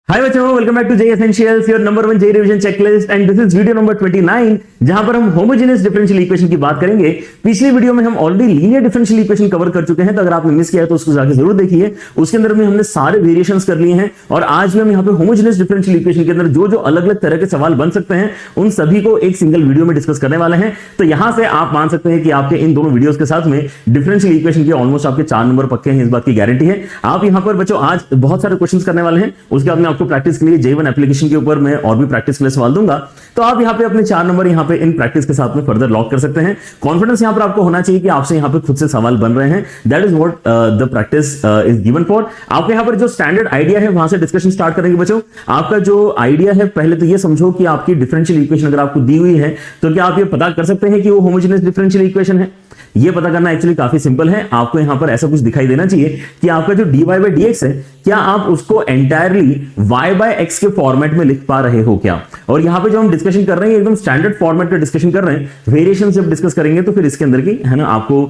हाय बच्चों, welcome back to J essentials, your number 1 J revision checklist and this is video number 29 जहां पर हम homogeneous differential equation की बात करेंगे। पिछली वीडियो में हम already linear differential equation cover कर चुके हैं, तो अगर आपने मिस किया है तो उसको जाकर जरूर देखिए। उसके अंदर में हमने सारे वेरिएशंस कर लिए हैं और आज भी हम यहाँ पे होमोजेनियस डिफरेंशियल इक्वेशन के अंदर जो जो अलग अलग तरह के सवाल बन सकते हैं उन सभी को एक सिंगल वीडियो में डिस्कस करने वाले हैं। तो यहां से आप मान सकते हैं कि आपके इन दोनों वीडियोस के साथ में डिफरेंशियल इक्वेशन के ऑलमोस्ट आपके 4 नंबर पक्के हैं, इस बात की गारंटी है। आप यहाँ पर बच्चों आज बहुत सारे क्वेश्चन करने वाले हैं, उसके बाद मैं आपको प्रैक्टिस के लिए एप्लीकेशन के ऊपर मैं और भी प्रैक्टिस के लिए सवाल दूंगा, तो आप यहां पे अपने 4 नंबर यहां पे इन प्रैक्टिस के साथ में फर्दर लॉक कर सकते हैं। कॉन्फिडेंस यहां पर आपको होना चाहिए कि आपसे यहां पे खुद से सवाल बन रहे हैं। That is what the practice is given for. आपको यहां पर जो स्टैंडर्ड आइडिया है वहां से डिस्कशन स्टार्ट करेंगे बच्चों। आपका जो आइडिया है, पहले तो ये समझो कि आपकी डिफरेंशियल इक्वेशन अगर आपको दी हुई है तो क्या आप ये पता कर सकते हैं कि वो होमोजेनियस डिफरेंशियल इक्वेशन है? ये पता करना एक्चुअली काफी सिंपल है। आपको यहां पर ऐसा कुछ दिखाई देना चाहिए कि आपका जो dy by dx है, क्या आप उसको एंटायरली y by x के फॉर्मेट में लिख पा रहे हो क्या? और यहां पे जो हम डिस्कशन कर रहे हैं एकदम स्टैंडर्ड फॉर्मेट का डिस्कशन कर रहे हैं। वेरिएशन जब डिस्कस करेंगे तो फिर इसके अंदर की है ना आपको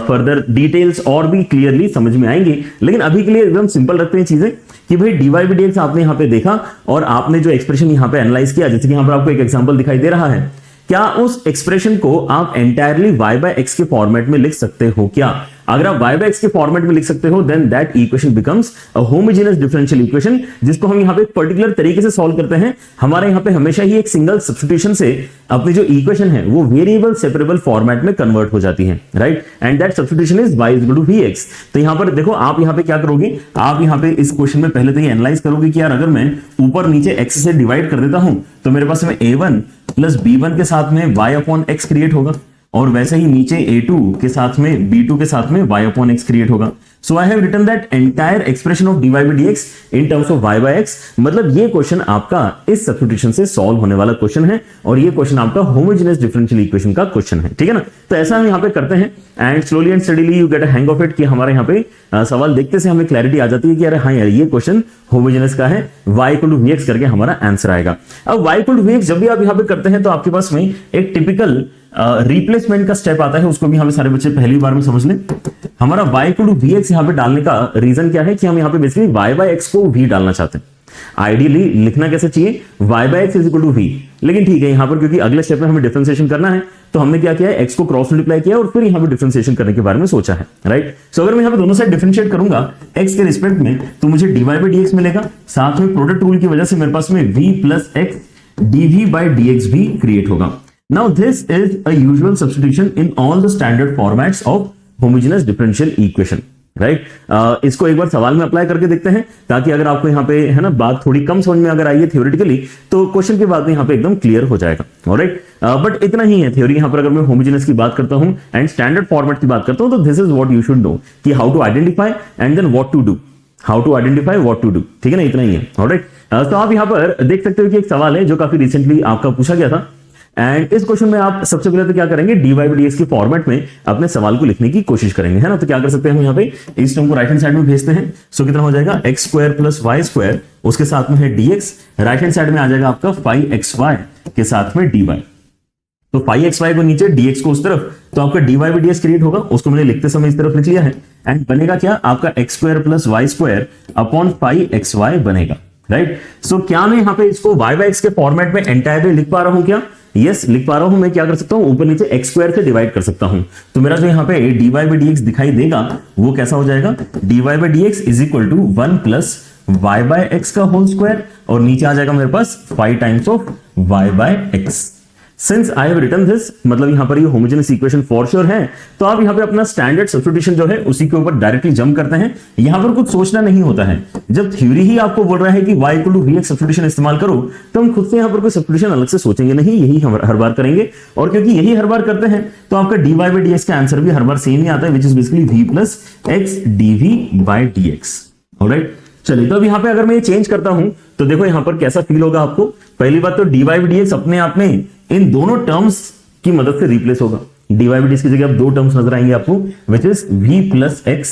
फर्दर डिटेल्स और भी क्लियरली समझ में आएंगी, लेकिन अभी के लिए एकदम सिंपल रखते हैं चीजें कि भाई dy by dx आपने यहां पे देखा और आपने जो एक्सप्रेशन यहां पे एनालाइज किया, जैसे कि यहां पर आपको एक एग्जांपल दिखाई दे रहा है, क्या उस एक्सप्रेशन को आप एंटायरली y by x के फॉर्मेट में लिख सकते हो क्या? अगर आप y by x के फॉर्मेट में लिख सकते हो then that equation becomes a homogeneous differential equation, जिसको हम यहां पे एक पर्टिकुलर तरीके से सॉल्व करते हैं। हमारे यहां पे हमेशा ही एक सिंगल सब्स्टिट्यूशन से अपनी जो इक्वेशन है वो वेरिएबल सेपरेबल फॉर्मेट में कन्वर्ट हो जाती है, right? And that substitution is y equal to vx। तो यहां पर देखो, आप यहां पे क्या करोगे, आप यहां पे इस क्वेश्चन में पहले तो ये एनालाइज करोगे कि यार अगर मैं ऊपर नीचे x से डिवाइड कर देता हूं तो मेरे पास में a1 प्लस b1 के साथ में y अपॉन x क्रिएट होगा, और वैसे ही नीचे a2 के साथ में b2 के साथ में y अपॉन x क्रिएट होगा। So I have written that entire expression of dy by dx in terms of y by x। मतलब ये क्वेश्चन आपका इस सब्स्टिट्यूशन से सॉल्व होने वाला क्वेश्चन है और ये क्वेश्चन आपका होमोजेनियस डिफरेंशियल इक्वेशन का क्वेश्चन है, ठीक है ना? तो ऐसा हम यहाँ पे करते हैं and slowly and steadily you get a hang of it कि हमारे यहाँ पे सवाल देखते से हमें क्लैरिटी आ जाती है कि अरे हाँ यार ये क्वेश्चन होमोजेनियस का है, y इक्वल टू vx करके हमारा आंसर आएगा। अब y इक्वल टू vx जब भी आप यहाँ पे करते हैं तो आपके पास में एक टिपिकल रिप्लेसमेंट का स्टेप आता है, उसको भी हमें सारे बच्चे पहली बार में समझ लें। हमारा y इक्वल टू vx यहाँ पे डालने का रीजन क्या है कि हम यहाँ पे बेसिकली y by x को v डालना चाहते हैं। आइडियली लिखना कैसे चाहिए, y by x is equal to v, लेकिन ठीक है यहाँ पर क्योंकि अगले स्टेप में हमें डिफरेंशिएशन करना है तो हमने क्या किया है, x को क्रॉस मल्टीप्लाई किया और फिर यहाँ पे डिफरेंशिएशन करने के बारे में सोचा है, राइट? सो अगर मैं यहाँ पे दोनों साइड डिफरेंशिएट करूंगा x के रिस्पेक्ट में तो मुझे dy by dx मिलेगा, साथ में प्रोडक्ट रूल की वजह से मेरे पास में v plus x dv by dx भी क्रिएट होगा। Now this is a usual substitution in all the standard formats of homogeneous differential equation, right? इसको एक बार सवाल में अप्लाई करके देखते हैं ताकि अगर आपको यहाँ पे है ना बात थोड़ी कम समझ में अगर आई है थियोरेटिकली तो क्वेश्चन के बाद में यहाँ पे एकदम क्लियर हो जाएगा, ऑलराइट? बट इतना ही है थ्योरी। यहाँ पर अगर मैं होमोजेनियस की बात करता हूँ एंड स्टैंडर्ड फॉर्मेट की बात करता हूँ तो this is what you should know कि how to identify and then what to do, how to identify what to do, ठीक है ना? इतना ही है, ऑलराइट? तो आप यहाँ पर देख सकते हो कि एक सवाल है जो काफी रिसेंटली आपका पूछा गया था एंड इस क्वेश्चन में आप सबसे पहले तो क्या करेंगे, dy by dx के फॉर्मेट में अपने सवाल को लिखने की कोशिश करेंगे, है ना? तो क्या कर सकते हैं हम यहाँ पे इस टर्म को राइट हैंड साइड में भेजते हैं। सो कितना हो जाएगा, x square plus y square, उसके साथ में है dx, राइट हैंड साइड में आ जाएगा आपका 5xy के साथ में dy। तो 5xy को नीचे, dx को उस तरफ, तो आपका dy by dx क्रिएट होगा, उसको मैंने लिखते समय इस तरफ लिख लिया है एंड बनेगा क्या, आपका x square plus y square upon 5xy बनेगा, राइट? सो क्या मैं यहाँ पे इसको y by x के फॉर्मेट में एंटायरली लिख पा रहा हूं क्या? यस, लिख पा रहा हूं। मैं क्या कर सकता हूं, ऊपर नीचे x स्क्वायर से डिवाइड कर सकता हूं, तो मेरा जो यहाँ पे dy by dx दिखाई देगा वो कैसा हो जाएगा, dy by dx is equal to 1 plus y by x का होल स्क्वायर और नीचे आ जाएगा मेरे पास 5 times of y by x। Since I have written this, मतलब यहां पर ये होमोजेनियस इक्वेशन फॉर श्योर है, तो आप यहां पे अपना स्टैंडर्ड सब्स्टिट्यूशन जो है उसी के ऊपर डायरेक्टली जंप करते हैं। यहां पर कुछ सोचना नहीं होता है। जब थ्योरी ही आपको बोल रहा है कि y equal to vx substitution इस्तेमाल करो तो हम खुद से यहां पर कोई सब्स्टिट्यूशन अलग से सोचेंगे नहीं, यही हम हर बार करेंगे। और क्योंकि यही हर बार करते हैं तो आपका dy by dx का आंसर भी हर बार सेम ही आता है, which is basically v plus x dv by dx, alright? चलिए, तो अब यहाँ पे अगर मैं ये चेंज करता हूं तो देखो यहाँ पर कैसा फील होगा आपको। पहली बात तो dy by dx अपने आप में इन दोनों टर्म्स की मदद से रिप्लेस होगा। dy by dx की जगह अब दो टर्म्स नजर आएंगे आपको, which is v plus x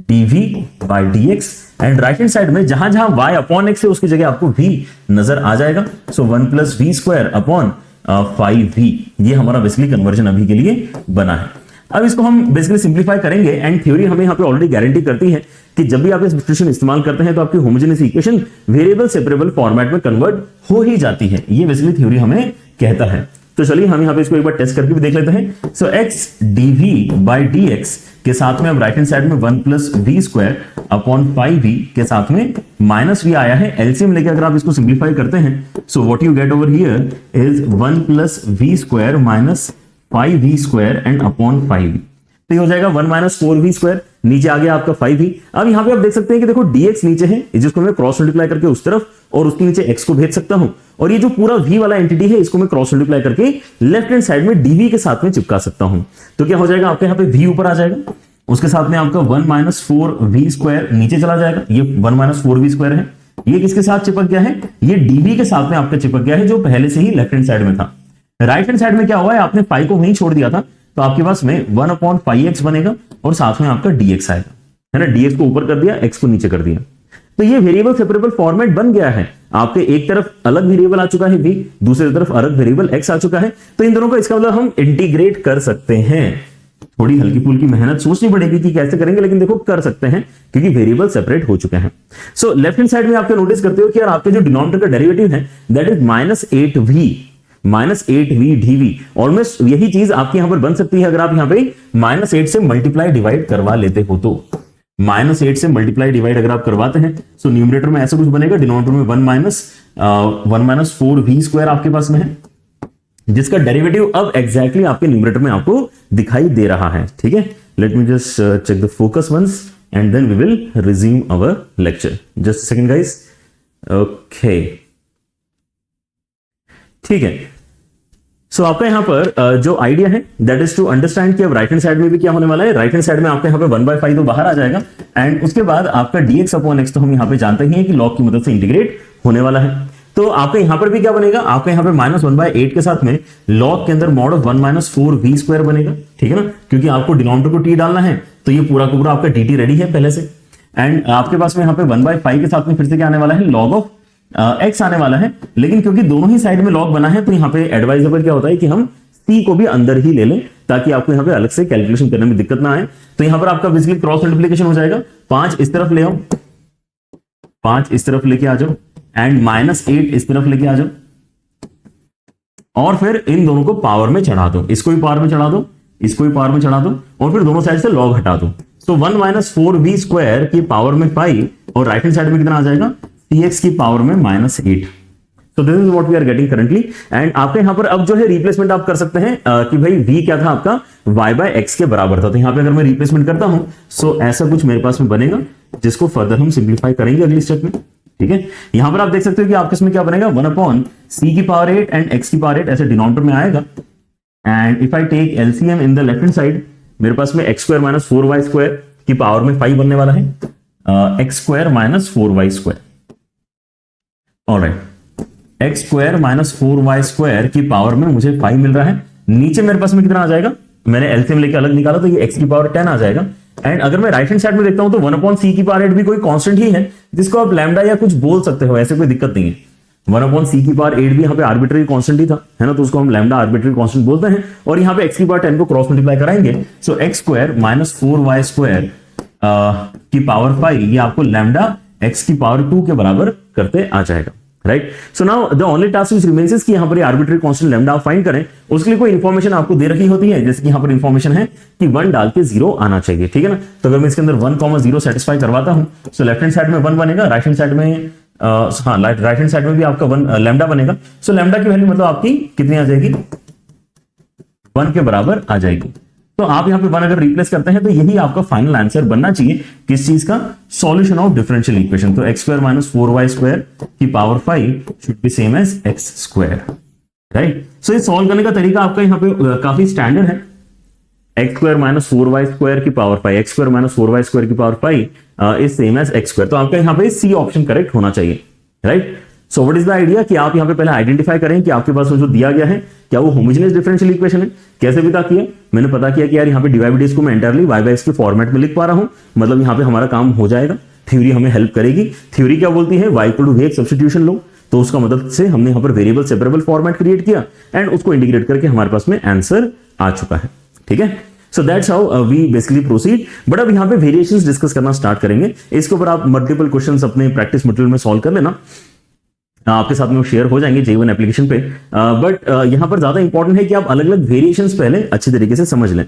dv by dx and right hand side में जहां जहां y अपॉन x है उसकी जगह आपको v नजर आ जाएगा। सो 1 plus v square upon 5v, ये हमारा बेसिकली कन्वर्जन अभी के लिए बना है। अब इसको हम बेसिकली सिंप्लीफाई करेंगे एंड थ्योरी हमें यहाँ पे ऑलरेडी गारंटी करती है कि जब भी आप इस एक्सप्रेशन इस्तेमाल करते हैं तो आपकी homogeneous equation variable separable format में कन्वर्ट हो ही जाती है, ये बेसिकली थ्योरी हमें कहता है। तो चलिए हम यहाँ पे इसको एक बार टेस्ट करके भी देख लेते हैं। सो x dv बाई dx के साथ में अब राइट हैंड साइड में 1 plus v square upon 5v के साथ में माइनस v आया है। एलसीएम लेके अगर आप इसको सिंप्लीफाई करते हैं so what you get over here is 1 plus v square minus 5v square and upon 5v। तो ये हो जाएगा 1 माइनस 4v स्क्वायर, नीचे आ गया आपका 5v। अब यहाँ पे आप देख सकते हैं कि देखो dx नीचे है, जिसको मैं क्रॉस मल्टीप्लाई करके उस तरफ और उसके नीचे x को भेज सकता हूं, और ये जो पूरा v वाला एंटिटी है इसको मैं क्रॉस मल्टीप्लाई करके लेफ्ट हैंड साइड में dv के साथ में चिपका सकता हूं। तो क्या हो जाएगा आपके यहाँ पे v ऊपर आ जाएगा, उसके साथ में आपका 1 माइनस 4v स्क्वायर नीचे चला जाएगा, ये 1 माइनस 4v स्क्वायर है, ये किसके साथ चिपक गया है, ये dv के साथ में आपका चिपक गया है जो पहले से ही लेफ्ट हैंड साइड में था। राइट हैंड साइड में क्या हुआ है, आपने पाई को वहीं छोड़ दिया था, तो आपके पास में 1/πx बनेगा और साथ में आपका dx आएगा, है ना। dx को ऊपर कर दिया, x को नीचे कर दिया, तो ये वेरिएबल सेपरेबल फॉर्मेट बन गया है। आपके एक तरफ अलग वेरिएबल आ चुका है v, दूसरी तरफ अलग वेरिएबल x आ चुका है, तो इन दोनों को इसका मतलब हम इंटीग्रेट कर सकते हैं। थोड़ी हल्की फुल्की मेहनत सोचनी पड़ेगी कि कैसे करेंगे, लेकिन देखो कर सकते हैं क्योंकि वेरिएबल सेपरेट हो चुके हैं। सो लेफ्ट हैंड साइड में आपको नोटिस करते हो कि यार आपके जो डिनोमिनेटर का डेरिवेटिव है that is -8v dv। Almost यही चीज आपकी यहां पर बन सकती है अगर आप यहां पे -8 से मल्टीप्लाई डिवाइड करवा लेते हो तो। -8 से मल्टीप्लाई डिवाइड अगर आप करवाते हैं तो न्यूमरेटर में ऐसा कुछ बनेगा, डिनोमिनेटर में 1 माइनस 4v स्क्वायर आपके पास में है, जिसका डेरिवेटिव अब एग्जैक्टली आपके न्यूमरेटर में आपको दिखाई दे रहा है। ठीक है, let me just check the focus once and then we will resume our lecture. Just second guys. Okay, ठीक है। सो आपका यहां पर जो आइडिया है दैट इज टू अंडरस्टैंड कि अब राइट हैंड साइड में भी क्या होने वाला है। राइट हैंड साइड में आपके यहां पे 1/5 तो बाहर आ जाएगा एंड उसके बाद आपका dx अपॉन x तो हम यहां पे जानते ही हैं कि लॉग की मदद से इंटीग्रेट होने वाला है। तो आपके यहां पर भी क्या बनेगा, आपके यहां पे -1/8 के साथ में log के अंदर mod of 1 minus 4v square बनेगा, ठीक है ना, क्योंकि आपको डिनोमिनेटर को t डालना है तो ये पूरा का पूरा आपका dt रेडी है पहले से। एंड आपके पास में यहां पे 1/5 के साथ में फिर से क्या आने वाला है, log ऑफ x आने वाला है, लेकिन क्योंकि दोनों ही साइड में log बना है तो यहाँ पे एडवाइजेबल क्या होता है कि हम c को भी अंदर ही ले लें ताकि आपको यहाँ पे अलग से कैलकुलेशन करने में दिक्कत ना आए। तो यहाँ पर आपका बेसिकली क्रॉस मल्टीप्लिकेशन हो जाएगा, 5 इस तरफ ले आओ, 5 इस तरफ लेके आ जाओ एंड -8 इस तरफ लेके आ जाओ और फिर इन दोनों को पावर में चढ़ा दो, इसको भी पावर में चढ़ा दो, इसको भी पावर में चढ़ा दो और फिर दोनों साइड से log हटा दो। सो 1 माइनस 4v स्क्वायर की पावर में पाई और राइट हैंड साइड में कितना आ जाएगा, cx की पावर में -8। So this is what we are getting currently and आपके यहां पर अब जो है रिप्लेसमेंट आप कर सकते हैं कि भाई v क्या था आपका y/x के बराबर था, तो यहां पे अगर मैं रिप्लेसमेंट करता हूं सो ऐसा कुछ मेरे पास में बनेगा जिसको फर्दर हम सिंप्लीफाई करेंगे अगली स्टेप में। ठीक है, यहां पर आप देख सकते हो कि आपके इसमें क्या बनेगा, 1/c की पावर 8 एंड x की पावर 8 ऐसे डिनोमिनेटर में आएगा and if I take LCM in the left hand side मेरे पास में x square minus 4y square की पावर में 5 बनने वाला है, x square minus 4y square. Alright, x square minus 4y square की पावर में मुझे 5 मिल रहा है, नीचे मेरे पास में कितना आ जाएगा, मैंने एलसीएम लेके अलग निकाला तो ये x की पावर 10 आ जाएगा एंड अगर मैं राइट हैंड साइड में देखता हूं तो 1/c की पावर 8 भी कोई कांस्टेंट ही है जिसको आप लैम्डा या कुछ बोल सकते हो, ऐसे कोई दिक्कत नहीं है। 1/c की पावर 8 भी यहाँ पे आर्बिट्ररी कांस्टेंट ही था, है ना, तो उसको हम लैम्डा आर्बिट्ररी कांस्टेंट बोलते हैं और यहाँ पे x की पावर 10 को क्रॉस मल्टीप्लाई कराएंगे सो x square minus 4y square की पावर 5 ये आपको लैम्डा x की पावर 2 के बराबर करते आ जाएगा। Right, so now the only task which remains is कि यहां पर आर्बिट्ररी कांस्टेंट लैम्डा आप फाइंड करें, उसके लिए कोई इंफॉर्मेशन आपको दे रखी होती है, जैसे कि यहां पर इंफॉर्मेशन है कि 1 डाल के 0 आना चाहिए, ठीक है ना। तो अगर मैं इसके अंदर 1,0 सेटिस्फाई करवाता हूं सो लेफ्ट हैंड साइड में 1 बनेगा, राइट हैंड साइड में राइट हैंड साइड में भी आपका 1 लैम्डा बनेगा। सो लैम्डा की वैल्यू मतलब आपकी कितनी आ जाएगी, 1 के बराबर आ जाएगी। तो आप यहां पे 1 अगर रिप्लेस करते हैं तो यही आपका फाइनल आंसर बनना चाहिए किस चीज का, सॉल्यूशन ऑफ डिफरेंशियल इक्वेशन। तो x square minus 4y square की power 5 should be same as x square. Right, so ये सॉल्व करने का तरीका आपका यहां पे काफी स्टैंडर्ड है। x square minus 4y square की power 5, x square minus 4y square की power 5 is same as x square. तो आपका यहां पे सी ऑप्शन करेक्ट होना चाहिए। Right, so what is the idea कि आप यहां पे पहले आइडेंटिफाई करें कि आपके पास जो दिया गया है क्या वो होमोजेनियस डिफरेंशियल इक्वेशन है। कैसे पता किया, मैंने पता किया कि यार यहाँ पे डिवाइडेड को मैं एंटायरली y/x के फॉर्मेट में लिख पा रहा हूं, मतलब यहाँ पे हमारा काम हो जाएगा। थ्योरी हमें हेल्प करेगी। थ्योरी क्या बोलती है, y equal to v substitution लो, तो उसका मदद से हमने यहाँ पर वेरिएबल सेपरेबल फॉर्मेट क्रिएट किया एंड उसको इंटीग्रेट करके हमारे पास में आंसर आ चुका है। ठीक है, so that's how we basically proceed. But अब यहाँ पे वेरिएशंस डिस्कस करना स्टार्ट करेंगे। इसके ऊपर आप मल्टीपल क्वेश्चंस अपने प्रैक्टिस मटेरियल में सॉल्व कर लेना, आपके साथ में वो शेयर हो जाएंगे J1 एप्लीकेशन पे। बट यहाँ पर ज्यादा इंपॉर्टेंट है कि आप अलग अलग वेरिएशंस पहले अच्छे तरीके से समझ लें।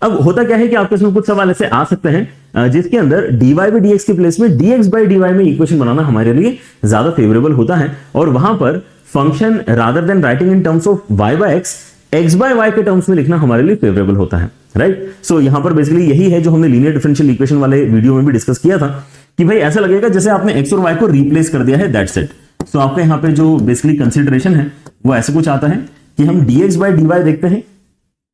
अब होता क्या है कि आपके इसमें कुछ सवाल ऐसे आ सकते हैं जिसके अंदर dy by dx के प्लेस में dx by dy में इक्वेशन बनाना हमारे लिए ज्यादा फेवरेबल होता है, और वहां पर function rather than writing in terms of y by x by y के टर्म्स में लिखना हमारे लिए फेवरेबल होता है, राइट। सो यहां पर बेसिकली यही है जो हमने लीनियर डिफरेंशियल इक्वेशन वाले वीडियो में भी डिस्कस किया था कि भाई ऐसा लगेगा जैसे आपने x और y को रिप्लेस कर दिया है, दैट्स इट। सो आपके यहाँ पे जो बेसिकली कंसिडरेशन है वो ऐसे कुछ आता है कि हम dx by dy देखते हैं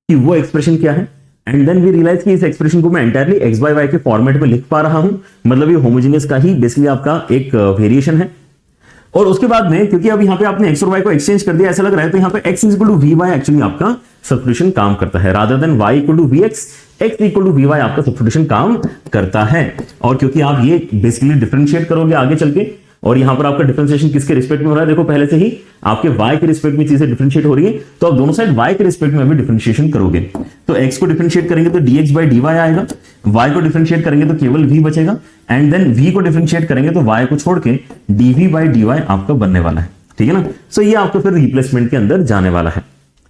कि वो एक्सप्रेशन क्या है, एंड देन वी रियलाइज कि इस एक्सप्रेशन को मैं एंटायरली x by y के फॉर्मेट में लिख पा रहा हूं, मतलब ये होमोजेनियस का ही बेसिकली आपका एक वेरिएशन है। और उसके बाद में क्योंकि अब यहाँ पे आपने x और y को एक्सचेंज कर दिया ऐसा लग रहा है, तो यहाँ पे x is equal to vy actually आपका सब्स्टिट्यूशन काम करता है, rather than y equal to vx, x equal to vy आपका सब्स्टिट्यूशन काम करता है। और क्योंकि आप ये बेसिकली डिफरेंशिएट करोगे आगे चल के, और यहां पर आपका डिफरेंशिएशन किसके रिस्पेक्ट में हो रहा है, देखो पहले से ही आपके y के रिस्पेक्ट में चीजें डिफरेंशिएट हो रही है, तो आप दोनों साइड y के रिस्पेक्ट में भी डिफरेंशिएशन करोगे। तो x को डिफरेंशिएट करेंगे तो dx by dy आएगा, y को डिफरेंशिएट करेंगे तो केवल v बचेगा, एंड देन v को डिफरेंशिएट करेंगे तो y को छोड़ के dv by dy आपका बनने वाला है, ठीक है ना। सो ये आपको फिर रिप्लेसमेंट के अंदर जाने वाला है,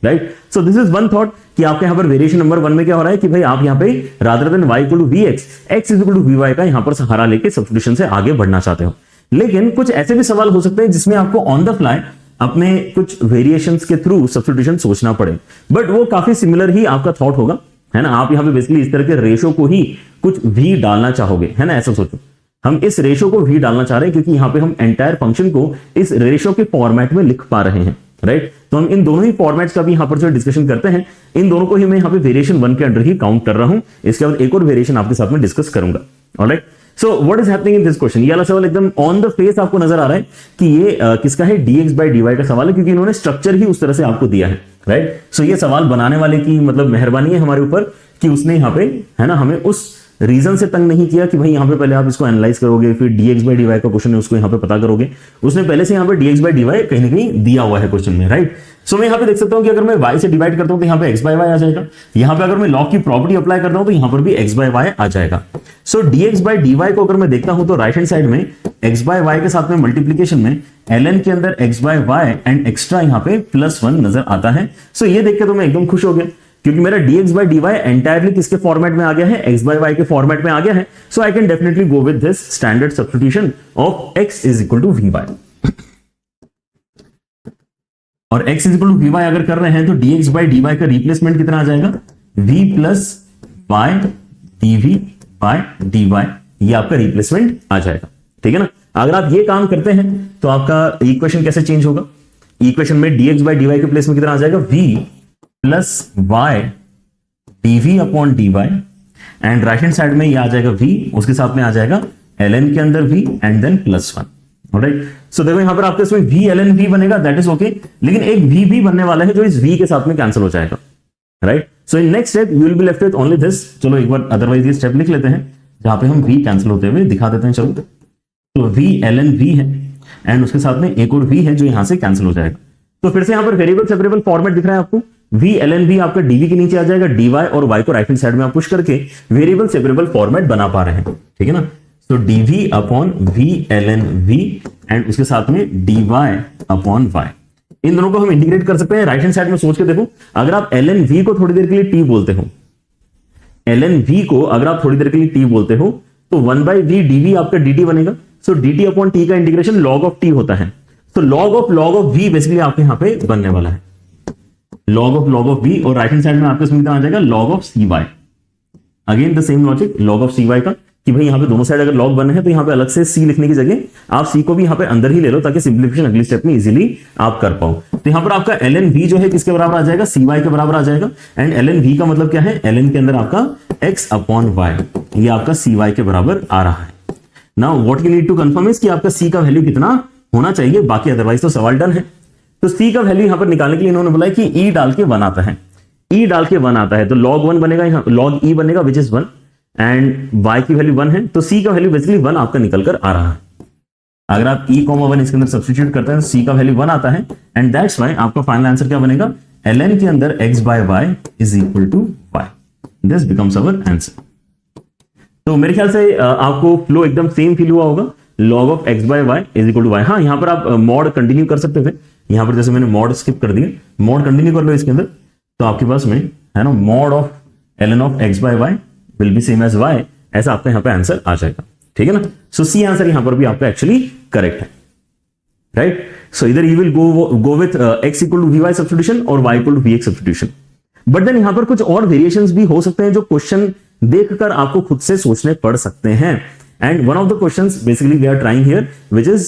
right. So this is one thought कि आपके यहां पर वेरिएशन नंबर 1 में क्या हो रहा है कि भाई आप यहां पे rather than y equal to vx, x is equal to vy का यहां पर सहारा लेके सब्स्टिट्यूशन से आगे बढ़ना चाहते हो। लेकिन कुछ ऐसे भी सवाल हो सकते हैं जिसमें आपको ऑन द फ्लाई अपने कुछ वेरिएशंस के थ्रू सब्स्टिट्यूशन सोचना पड़े, बट वो काफी सिमिलर ही आपका थॉट होगा, है ना। आप यहां पे बेसिकली इस तरह के रेशो को ही कुछ v डालना चाहोगे, है ना, ऐसा सोचो। हम इस रेशो को v डालना चाह रहे हैं क्योंकि यहां पे हम एंटायर फंक्शन को इस रेशो के फॉर्मेट में लिख पा रहे हैं, राइट। तो हम इन दोनों ही फॉर्मेट्स का भी यहां पर जो डिस्कशन करते हैं, इन दोनों को ही मैं यहां पे वेरिएशन 1 के अंडर ही काउंट कर रहा हूं। इसके बाद एक और वेरिएशन आपके साथ में डिस्कस करूंगा, alright. So what is happening in this question, ये वाला सवाल एकदम ऑन द फेस आपको नजर आ रहा है कि ये किसका है, dx by dy का सवाल है, क्योंकि इन्होंने स्ट्रक्चर ही उस तरह से आपको दिया है, राइट। सो ये सवाल बनाने वाले की मतलब मेहरबानी है हमारे ऊपर कि उसने यहाँ पे, है ना, हमें उस रीजन से तंग नहीं किया कि भाई यहाँ पे पहले आप इसको एनालाइज करोगे, फिर dx by dy का क्वेश्चन है उसको यहाँ पे पता करोगे। उसने पहले से यहाँ पे dx by dy कहीं ना कहीं दिया हुआ है क्वेश्चन में, राइट। सो मैं यहाँ पे देख सकता हूँ कि अगर मैं y से डिवाइड करता हूँ तो यहाँ पे x by y आ जाएगा, यहाँ पे अगर मैं लॉग की प्रॉपर्टी अप्लाई करता हूँ तो यहाँ पर भी x by y आ जाएगा। सो dx by dy को अगर मैं देखता हूँ तो राइट हैंड साइड में x by y के साथ में मल्टीप्लीकेशन में ln के अंदर x by y and extra यहाँ पे +1 नजर आता है। सो ये देख के तो मैं एकदम खुश हो गया क्योंकि मेरा dx by dy एंटायरली किसके फॉर्मेट में आ गया है, x by y के फॉर्मेट में आ गया है। So I can definitely go with this standard substitution of x is equal to vy, और x is equal to vy अगर कर रहे हैं तो dx by dy का रिप्लेसमेंट कितना आ जाएगा, v plus y dv by dy, ये आपका रिप्लेसमेंट आ जाएगा, ठीक है ना। अगर आप ये काम करते हैं तो आपका इक्वेशन कैसे चेंज होगा, इक्वेशन में dx by dy के प्लेस में कितना आ जाएगा, v plus y dv upon dy, and right hand side में ये आ जाएगा v, उसके साथ में आ जाएगा ln के अंदर v एंड देन +1, ऑलराइट। सो देखो यहां पर आपके इसमें v ln v बनेगा, दैट इज ओके, लेकिन एक v भी बनने वाला है जो इस v के साथ में कैंसिल हो जाएगा, right. So in next step you will be left with only this. चलो एक बार अदरवाइज ये स्टेप लिख लेते हैं जहां पे हम v कैंसिल होते हुए दिखा देते हैं। चलो तो v ln v है एंड उसके साथ में एक और v है जो यहां से कैंसिल हो जाएगा। तो फिर से यहां पर वेरिएबल सेपरेबल फॉर्मेट दिख रहा है आपको, v ln v आपका dv के नीचे आ जाएगा, dy और y को राइट हैंड साइड में आप पुश करके वेरिएबल सेपरेबल फॉर्मेट बना पा रहे हैं, ठीक है ना। तो dv upon v ln v and उसके साथ में dy अपॉन y, इन दोनों को हम इंटीग्रेट कर सकते हैं। राइट हैंड साइड में सोच के देखो, अगर आप ln v को थोड़ी देर के लिए t बोलते हो, ln v को अगर आप थोड़ी देर के लिए t बोलते हो तो 1 by v dv आपका dt बनेगा। सो dt अपॉन t का इंटीग्रेशन log ऑफ t होता है, तो log ऑफ v बेसिकली आपके यहां पे बनने वाला है, log ऑफ v, और राइट हैंड साइड में आपके इसमें आ जाएगा log of cy। Again the same logic log of cy का कि भाई यहां पे दोनों साइड अगर log बने हैं तो यहां पे अलग से c लिखने की जगह आप c को भी यहां पे अंदर ही ले लो ताकि सिंप्लीफिकेशन अगली स्टेप में इजीली आप कर पाओ। तो यहां पर आपका ln v जो है किसके बराबर आ जाएगा, cy के बराबर आ जाएगा, एंड ln v का मतलब क्या है, ln के अंदर आपका x अपॉन y, ये आपका cy के बराबर आ रहा है। Now what you need to confirm is कि आपका c का वैल्यू कितना होना चाहिए, बाकी अदरवाइज तो सवाल डन है। तो c का वैल्यू यहां पर निकालने के लिए इन्होंने बोला कि e डाल के 1 आता है, e डाल के 1 आता है तो log 1 बनेगा, यहां log e बनेगा विच इज 1, एंड y की वैल्यू 1 है तो c का वैल्यू बेसिकली 1 आपका निकल कर आ रहा है। अगर आप e, 1 इसके अंदर सब्स्टिट्यूट करते हैं तो c का वैल्यू 1 आता है, एंड दैट्स व्हाई आपका फाइनल आंसर क्या बनेगा, ln के अंदर x by y is equal to y, this becomes our answer. तो मेरे ख्याल से आपको फ्लो एकदम सेम फील हुआ होगा। log of x by y is equal to y. हाँ, यहां पर आप मॉड कंटिन्यू कर सकते थे। यहां पर जैसे मैंने मॉड स्किप कर दिया, मॉड कंटिन्यू कर लो इसके अंदर, तो आपके पास में है ना mod of ln of x by y will be same as y, ऐसा आपका यहां पे आंसर आ जाएगा। ठीक है ना। सो सी आंसर यहां पर भी आपका एक्चुअली करेक्ट है, राइट। सो इधर you will go with x equal to vy substitution और y equal to vx substitution. But then यहां पर कुछ और वेरिएशंस भी हो सकते हैं जो क्वेश्चन देखकर आपको खुद से सोचने पड़ सकते हैं। And one of the questions basically we are trying here which is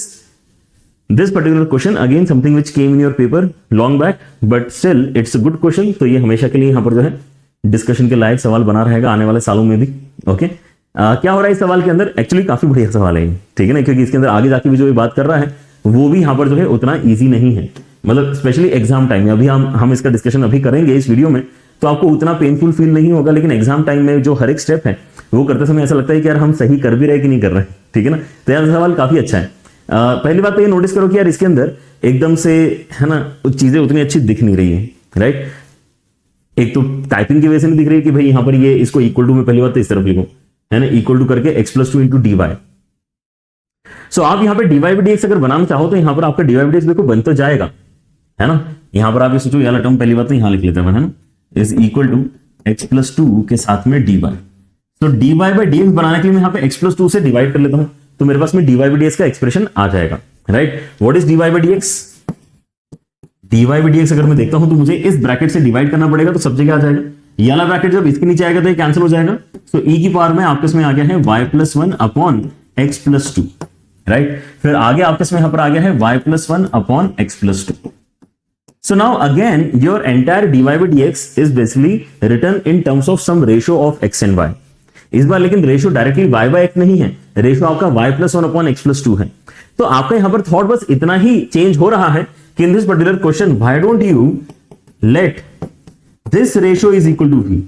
this particular question, again something which came in your paper long back, but still it's a good question. तो ये हमेशा के लिए यहां पर जो है डिस्कशन के लायक सवाल बना रहेगा आने वाले सालों में भी। ओके, क्या हो रहा है इस सवाल के अंदर? एक्चुअली काफी बढ़िया सवाल है, ठीक है ना, क्योंकि इसके अंदर आगे जाके भी जो ये बात कर रहा है वो भी यहां पर जो है उतना ईजी नहीं है। मतलब स्पेशली एग्जाम टाइम में, अभी हम इसका डिस्कशन अभी करेंगे इस वीडियो में, तो आपको उतना पेनफुल फील नहीं होगा, लेकिन एग्जाम टाइम में जो हर एक स्टेप है वो करते समय ऐसा लगता है कि यार हम सही कर भी रहे कि नहीं कर रहे, ठीक है ना। तो यार सवाल काफी अच्छा है। पहली बात तो ये नोटिस करो कि यार इसके अंदर एकदम से है ना चीजें उतनी अच्छी दिख नहीं रही है, राइट। एक तो टाइपिंग की वजह से नहीं दिख रही कि भाई यहां पर ये इसको इक्वल टू में पहली बात तो इस तरफ लिखो, है ना, इक्वल टू करके x plus 2 into d y. So आप यहां पर dy बाई dx अगर बनाना चाहो तो यहां पर आपका dy बाई dx देखो बन तो जाएगा, है ना। यहां पर आप ये सोचो यार टर्म पहली बात तो यहां लिख लेते हैं, है ना, is equal to x plus 2 के साथ में dy। तो dy बाई dx बनाने के लिए मैं यहां पे x प्लस 2 से डिवाइड कर लेता हूं, तो मेरे पास में dy बाई dx का एक्सप्रेशन आ जाएगा, right. What is dy by dx? dy by dx अगर मैं देखता हूं तो मुझे इस ब्रैकेट से डिवाइड करना पड़ेगा, तो सब जगह आ जाएगा। ये वाला ब्रैकेट जब इसके नीचे आएगा तो ये कैंसिल हो जाएगा। सो e की पावर में आपके में आ गया है y plus 1 upon x plus 2, right. फिर आगे आपके में यहां पर आ गया है y plus 1 upon x plus 2। So now again your entire dy by dx is basically written in terms of some ratio of x and y। इस बार लेकिन ratio directly y by x नहीं है, रेशियो आपका y plus 1 upon x plus 2 है। तो आपका यहां पर थॉट बस इतना ही चेंज हो रहा है कि in this particular question why don't you let this ratio is equal to v।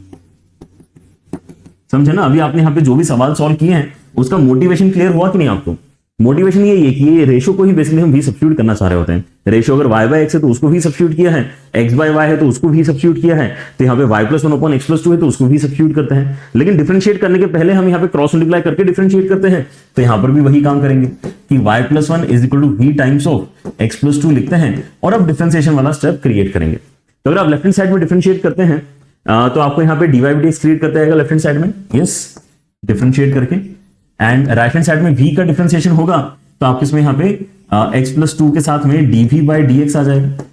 समझे ना। अभी आपने यहां पे जो भी सवाल सॉल्व किए हैं उसका मोटिवेशन क्लियर हुआ कि नहीं आपको? मोटिवेशन ये कि ये रेशियो को ही बेसिकली हम भी सब्स्टिट्यूट करना चाह रहे होते हैं। रेशियो अगर y बाय x है तो उसको भी सब्स्टिट्यूट किया है, x बाय y है तो उसको भी सब्स्टिट्यूट किया है, तो यहाँ पे y plus 1 upon x plus 2 है तो उसको भी सब्स्टिट्यूट करते हैं। लेकिन डिफरेंशिएट करने के पहले हम यहाँ पे क्रॉस मल्टीप्लाई करके डिफरेंशिएट करते हैं, तो यहाँ पर भी वही काम करेंगे कि y plus 1 is equal to v times of x plus 2 लिखते हैं और अब डिफरेंशिएशन वाला स्टेप क्रिएट करेंगे। तो अगर आप लेफ्ट हैंड साइड में डिफरेंशिएट करते हैं तो आपको यहाँ पे dy बाई dx क्रिएट करते आएगा लेफ्ट हैंड साइड में, यस, डिफरेंशिएट करके। एंड राइट हैंड साइड में v का डिफरेंशिएशन होगा तो आपके इसमें यहाँ पे x प्लस 2 के साथ में dv बाई dx आ जाएगा।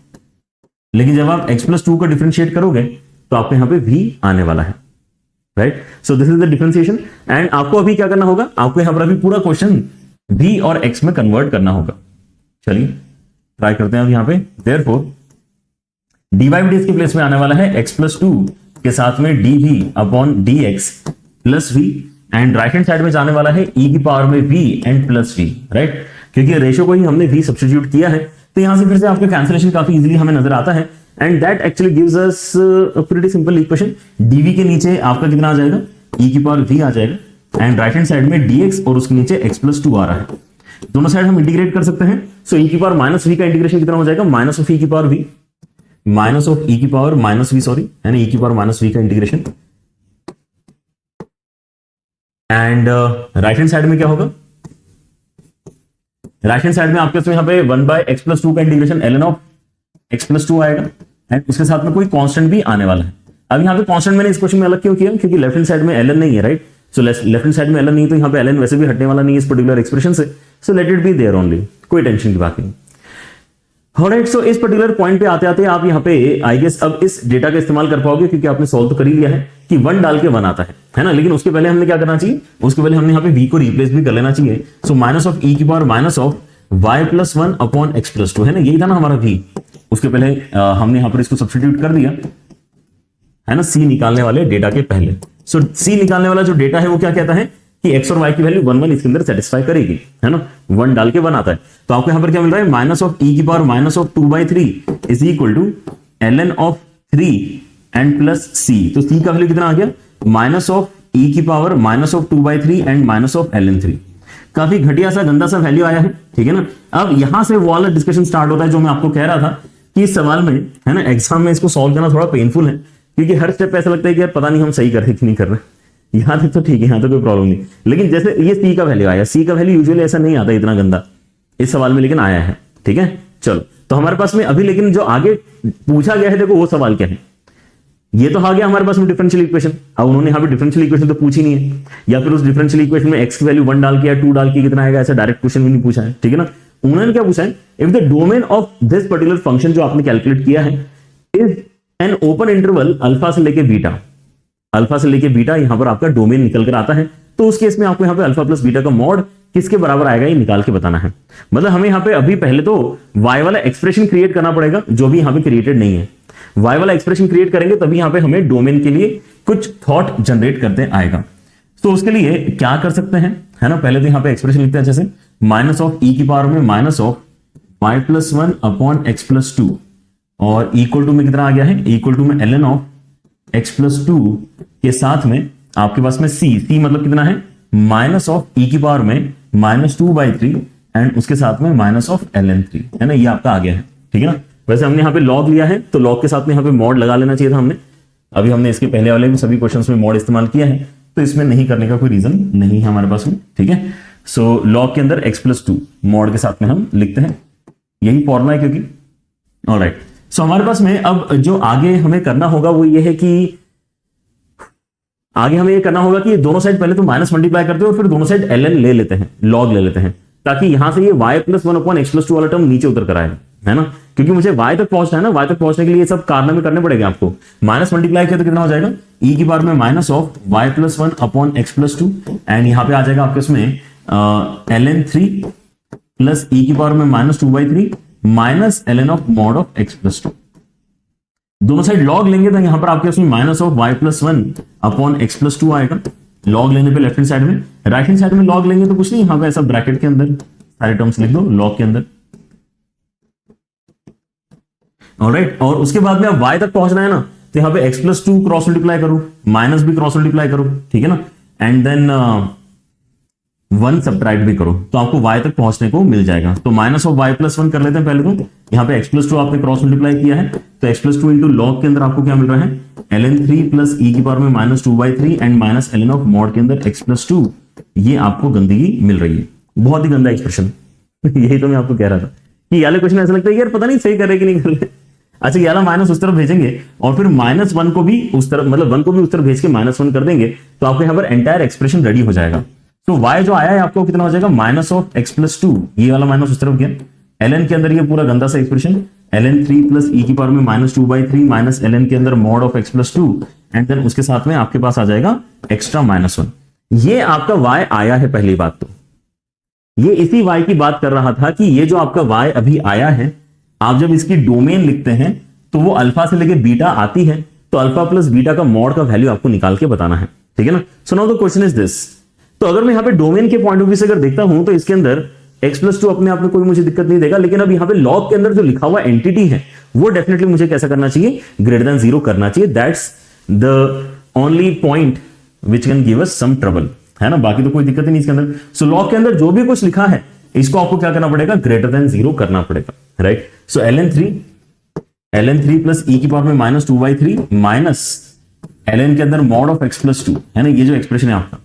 लेकिन जब आप x प्लस 2 का डिफरेंशिएट करोगे तो आपको यहाँ पे v आने वाला है, right. So this is the differentiation. And आपको अभी क्या करना होगा, आपको यहाँ पर अभी पूरा क्वेश्चन v और x में कन्वर्ट करना होगा। चलिए ट्राई करते हैं अब यहाँ पे। देयरफॉर dy बाई dx के प्लेस में आने वाला है x प्लस 2 के साथ में dv upon dx plus v, and right hand side में जाने वाला है e की पावर में v and plus v, right. क्योंकि रेशियो को ही हमने v सब्स्टिट्यूट किया है तो यहां से फिर से आपका कैंसिलेशन काफी इजीली हमें नजर आता है। And that actually gives us a pretty simple equation. dv के नीचे आपका कितना आ जाएगा, e की पावर v आ जाएगा, एंड राइट हैंड साइड में dx और उसके नीचे x प्लस 2 आ रहा है। दोनों साइड हम इंटीग्रेट कर सकते हैं। सो e की पावर माइनस v का इंटीग्रेशन कितना हो जाएगा, माइनस ऑफ e की power v, minus of e की पावर माइनस v, सॉरी, है ना, e की पावर माइनस v का integration. And right hand side में क्या होगा, राइट हैंड साइड में आपके यहाँ पे 1 बाय x प्लस 2 का integration ln of x plus 2 आएगा, एंड उसके साथ में कोई कांस्टेंट भी आने वाला है। अब यहाँ पे कांस्टेंट मैंने इस क्वेश्चन में अलग क्यों किया, क्योंकि लेफ्ट हैंड साइड में ln नहीं है, right. So left hand side में ln नहीं तो यहाँ पे ln वैसे भी हटने वाला नहीं है इस पर्टिकुलर एक्सप्रेशन से। So let it be there only, कोई टेंशन की बात नहीं। ऑलराइट, सो इस पर्टिकुलर पॉइंट पे आते आते आप यहाँ पे आई गेस अब इस डेटा का इस्तेमाल कर पाओगे, क्योंकि आपने सॉल्व तो कर ही लिया है कि 1 डाल के 1 आता है ना। लेकिन उसके पहले हमने क्या करना चाहिए, उसके पहले हमने यहाँ पे v को रिप्लेस भी कर लेना चाहिए। सो माइनस ऑफ e की power minus of y plus 1 upon x plus 2, है ना, यही था ना हमारा v। उसके पहले हमने यहाँ पर इसको सब्स्टिट्यूट कर दिया, है ना, c निकालने वाले डेटा के पहले। सो c निकालने वाला जो डेटा है वो क्या कहता है कि x और y की वैल्यू 1 1 इसके अंदर सेटिस्फाई करेगी, है ना, 1 डाल के 1 आता है। तो आपको यहाँ पर क्या मिल रहा है, माइनस ऑफ e की power minus of 2/3 is equal to ln of 3 and plus c। तो c का वैल्यू कितना आ गया, माइनस ऑफ e की power minus of 2/3 and minus of ln 3। काफी घटिया सा गंदा सा वैल्यू आया है, ठीक है ना। अब यहां से वो वाला डिस्कशन स्टार्ट होता है जो मैं आपको कह रहा था कि इस सवाल में, है ना, एग्जाम में इसको सॉल्व करना थोड़ा पेनफुल है, क्योंकि हर स्टेप पे ऐसा लगता है कि यार पता नहीं हम सही कर रहे कि नहीं कर रहे। यहां तक तो ठीक है, यहां तो कोई प्रॉब्लम नहीं, लेकिन जैसे ये सी का वैल्यू आया, सी का वैल्यू यूजुअली ऐसा नहीं आता इतना गंदा इस सवाल में, लेकिन आया है। ठीक है, चलो तो हमारे पास में अभी लेकिन जो आगे पूछा गया है, देखो वो सवाल क्या है, ये तो आ गया हमारे पास में डिफरेंशियल इक्वेशन। अब उन्होंने यहाँ पे डिफरेंशियल इक्वेशन तो पूछी नहीं है, या फिर उस डिफरेंशियल इक्वेशन में एक्स की वैल्यू 1 डाल के या 2 डाल के कितना आएगा, ऐसा डायरेक्ट क्वेश्चन भी नहीं पूछा है। ठीक है ना, उन्होंने क्या पूछा है, if the domain of this particular function जो आपने कैलकुलेट किया है is an open interval alpha से लेके बीटा, अल्फा से लेके बीटा यहां पर आपका डोमेन निकल कर आता है, तो उस केस में आपको यहां पे अल्फा प्लस बीटा का मॉड किसके बराबर आएगा ये निकाल के बताना है। मतलब हमें यहां पे अभी पहले तो y वाला एक्सप्रेशन क्रिएट करना पड़ेगा जो भी यहां पे क्रिएटेड नहीं है। y वाला एक्सप्रेशन क्रिएट करेंगे तभी यहां पे हमें डोमेन के लिए कुछ थॉट जनरेट करते आएगा। तो उसके लिए क्या कर सकते हैं, है ना, पहले तो यहां पे एक्सप्रेशन लिखते हैं जैसे माइनस ऑफ ई की पावर में minus of y plus 1 upon x plus 2 और इक्वल टू में कितना आ गया है, इक्वल टू में ln ऑफ एक्स प्लस 2 के साथ में आपके पास में c मतलब कितना है, माइनस ऑफ ई की पावर में -2/3 एंड उसके साथ में माइनस ऑफ ln3, है ना, ये आपका आ गया है। ठीक है ना, वैसे हमने यहाँ पे लॉग लिया है तो लॉग के साथ में यहाँ पे मॉड लगा लेना चाहिए था हमने, अभी हमने इसके पहले वाले में सभी क्वेश्चंस में मॉड इस्तेमाल किया है, तो इसमें नहीं करने का कोई रीजन नहीं है हमारे पास में। ठीक है, सो लॉग के अंदर x+2 मॉड के साथ में हम लिखते हैं, यही फॉर्मूला है क्योंकि। ऑलराइट, सो हमारे पास में अब जो आगे हमें करना होगा वो ये है कि आगे हमें ये करना होगा कि दोनों साइड पहले तो माइनस मल्टीप्लाई करते हैं और फिर दोनों साइड ln ले लेते हैं, लॉग ले लेते हैं, ताकि यहां से ये y plus 1 upon x plus 2 वाला टर्म नीचे उतर कर आएगा, है ना, क्योंकि मुझे y तक पहुंचना है ना, y तक पहुंचने के लिए सब कारनामे करने पड़ेंगे आपको। माइनस मल्टीप्लाई किया तो कितना हो जाएगा, e की पावर में minus of y plus 1 upon x plus 2 and यहां पे आ जाएगा आपके उसमें ln3 प्लस e की पावर में -2/3 minus ln of mod of X plus 2। दोनों साइड लॉग लेंगे तो यहां पर आपके उसमें minus of y plus 1 upon x plus 2 आएगा, लॉग लेने पे लेफ्ट हैंड साइड में। राइट हैंड साइड में लॉग लेंगे तो कुछ नहीं, यहां पे ऐसा ब्रैकेट के अंदर सारे टर्म्स लिख दो लॉग के अंदर। ऑलराइट, और उसके बाद में अब y तक पहुंचना है ना, तो यहां पे x प्लस 2 क्रॉस मल्टीप्लाई करो, माइनस भी क्रॉस मल्टीप्लाई करो, ठीक है ना, एंड देन 1 सब्ट्रैक्ट भी करो तो आपको y तक पहुंचने को मिल जाएगा। तो माइनस ऑफ y प्लस 1 कर लेते हैं पहले तो, यहाँ पे x प्लस 2 आपने क्रॉस मल्टीप्लाई किया है तो x प्लस 2 इंटू लॉग के अंदर आपको क्या मिल रहा है, ln3 प्लस e की पावर में -2/3 and minus ln of mod के अंदर x प्लस 2, ये आपको गंदगी मिल रही है, बहुत ही गंदा एक्सप्रेशन। यही तो मैं आपको कह रहा था कि ये वाले क्वेश्चन ऐसा लगता है यार पता नहीं सही कर रहे कि नहीं कर रहे। अच्छा, ये वाला माइनस उस तरफ भेजेंगे और फिर -1 को भी उस तरफ, मतलब 1 को भी उस तरफ भेज के -1 कर देंगे तो आपको यहाँ पर एंटायर एक्सप्रेशन रेडी हो जाएगा। तो y जो आया है आपको कितना हो जाएगा, माइनस ऑफ एक्स प्लस 2, ये वाला माइनस उस तरफ गया, ln के अंदर ये पूरा गंदा सा एक्सप्रेशन ln3 प्लस e की पावर में -2/3 माइनस ln के अंदर mod of X plus 2 and then उसके साथ में आपके पास आ जाएगा एक्स्ट्रा -1। ये आपका y आया है। पहली बात तो ये इसी y की बात कर रहा था कि ये जो आपका y अभी आया है, आप जब इसकी डोमेन लिखते हैं तो वो अल्फा से लेके बीटा आती है, तो अल्फा प्लस बीटा का मॉड का वैल्यू आपको निकाल के बताना है। ठीक है ना, so now the question is this. तो अगर मैं यहाँ पे डोमेन के पॉइंट ऑफ व्यू से अगर देखता हूं तो इसके अंदर x प्लस 2 अपने आप में कोई मुझे दिक्कत नहीं देगा, लेकिन अब यहाँ पे लॉग के अंदर जो लिखा हुआ एंटिटी है वो डेफिनेटली मुझे कैसा करना चाहिए, ग्रेटर देन 0 करना चाहिए। That's the only point which can give us some trouble, है ना, बाकी तो कोई दिक्कत ही नहीं इसके अंदर। सो लॉग के अंदर जो भी कुछ लिखा है इसको आपको क्या करना पड़ेगा, ग्रेटर देन 0 करना पड़ेगा। राइट, सो ln3 प्लस e की पावर में -2/3 माइनस ln के अंदर मॉड ऑफ x प्लस 2, है ना, ये जो एक्सप्रेशन है आपका,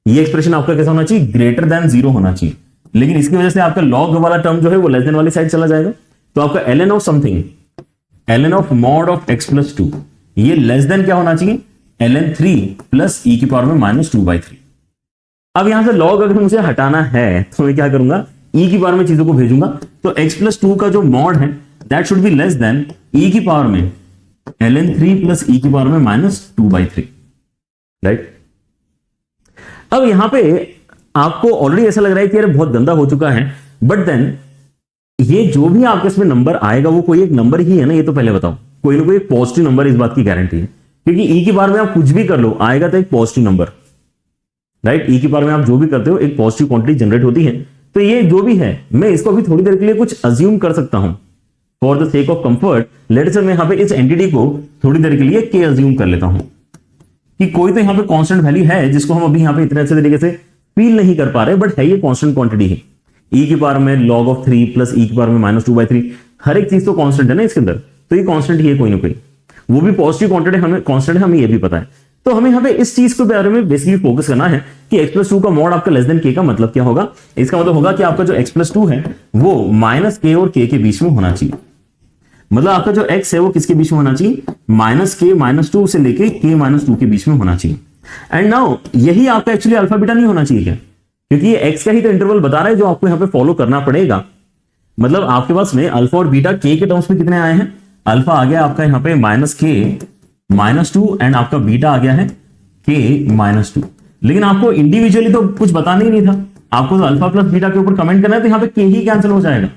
ये एक्सप्रेशन आपका कैसा होना चाहिए, ग्रेटर देन 0 होना चाहिए। लेकिन इसकी वजह से आपका लॉग वाला टर्म जो है वो लेस देन वाली साइड चला जाएगा, तो आपका ln of something, ln of mod of x plus 2, ये लेस देन क्या होना चाहिए, ln3 प्लस e की पावर में -2/3। अब यहां से लॉग अगर मुझे हटाना है तो मैं क्या करूंगा, e की पावर में चीजों को भेजूंगा, तो x प्लस 2 का जो मॉड है that should be less than e की पावर में ln3 प्लस e की पावर में -2/3। राइट, अब यहां पे आपको ऑलरेडी ऐसा लग रहा है कि यार बहुत गंदा हो चुका है, बट देन ये जो भी आपके इसमें नंबर आएगा वो कोई एक नंबर ही है ना, ये तो पहले बताओ, कोई ना कोई एक पॉजिटिव नंबर, इस बात की गारंटी है, क्योंकि e की पावर में आप कुछ भी कर लो आएगा तो एक पॉजिटिव नंबर। राइट, e की पावर में आप जो भी करते हो एक पॉजिटिव क्वांटिटी जनरेट होती है, तो ये जो भी है मैं इसको अभी थोड़ी देर के लिए कुछ अज्यूम कर सकता हूं for the sake of comfort. Let's say मैं यहां पे इस एंटिटी को थोड़ी देर के लिए k अज्यूम कर लेता हूं कि कोई तो यहां पे कांस्टेंट वैल्यू है जिसको हम अभी यहां पे इतने अच्छे तरीके से फील नहीं कर पा रहे, बट है ये कांस्टेंट क्वांटिटी है। e की पावर में log ऑफ 3 प्लस e की पावर में -2/3, हर एक चीज तो कांस्टेंट है ना इसके अंदर, तो ये कांस्टेंट ही है कोई ना कोई। वो भी पॉजिटिव कांस्टेंट है, हमें ये भी पता है। तो हमें यहाँ पे इस चीज के बारे में बेसिकली फोकस करना है कि x+2 का मॉड आपका लेस देन k का मतलब क्या होगा। इसका मतलब होगा कि आपका जो x+2 है वो -k और k के बीच में होना चाहिए। मतलब आपका जो x है वो किसके बीच में होना चाहिए, -k-2 से लेके k-2 के बीच में होना चाहिए। एंड नाउ यही आपका एक्चुअली अल्फा बीटा नहीं होना चाहिए क्या, क्योंकि ये x का ही तो इंटरवल बता रहा है जो आपको यहाँ पे फॉलो करना पड़ेगा। मतलब आपके पास में अल्फा और बीटा k के टर्म्स में कितने आए हैं, अल्फा आ गया आपका यहाँ पे -k-2 एंड आपका बीटा आ गया है k-2। लेकिन आपको इंडिविजुअली तो कुछ बताना ही नहीं था, आपको तो अल्फा प्लस बीटा के ऊपर कमेंट करना है, तो यहाँ पे k ही कैंसिल हो जाएगा।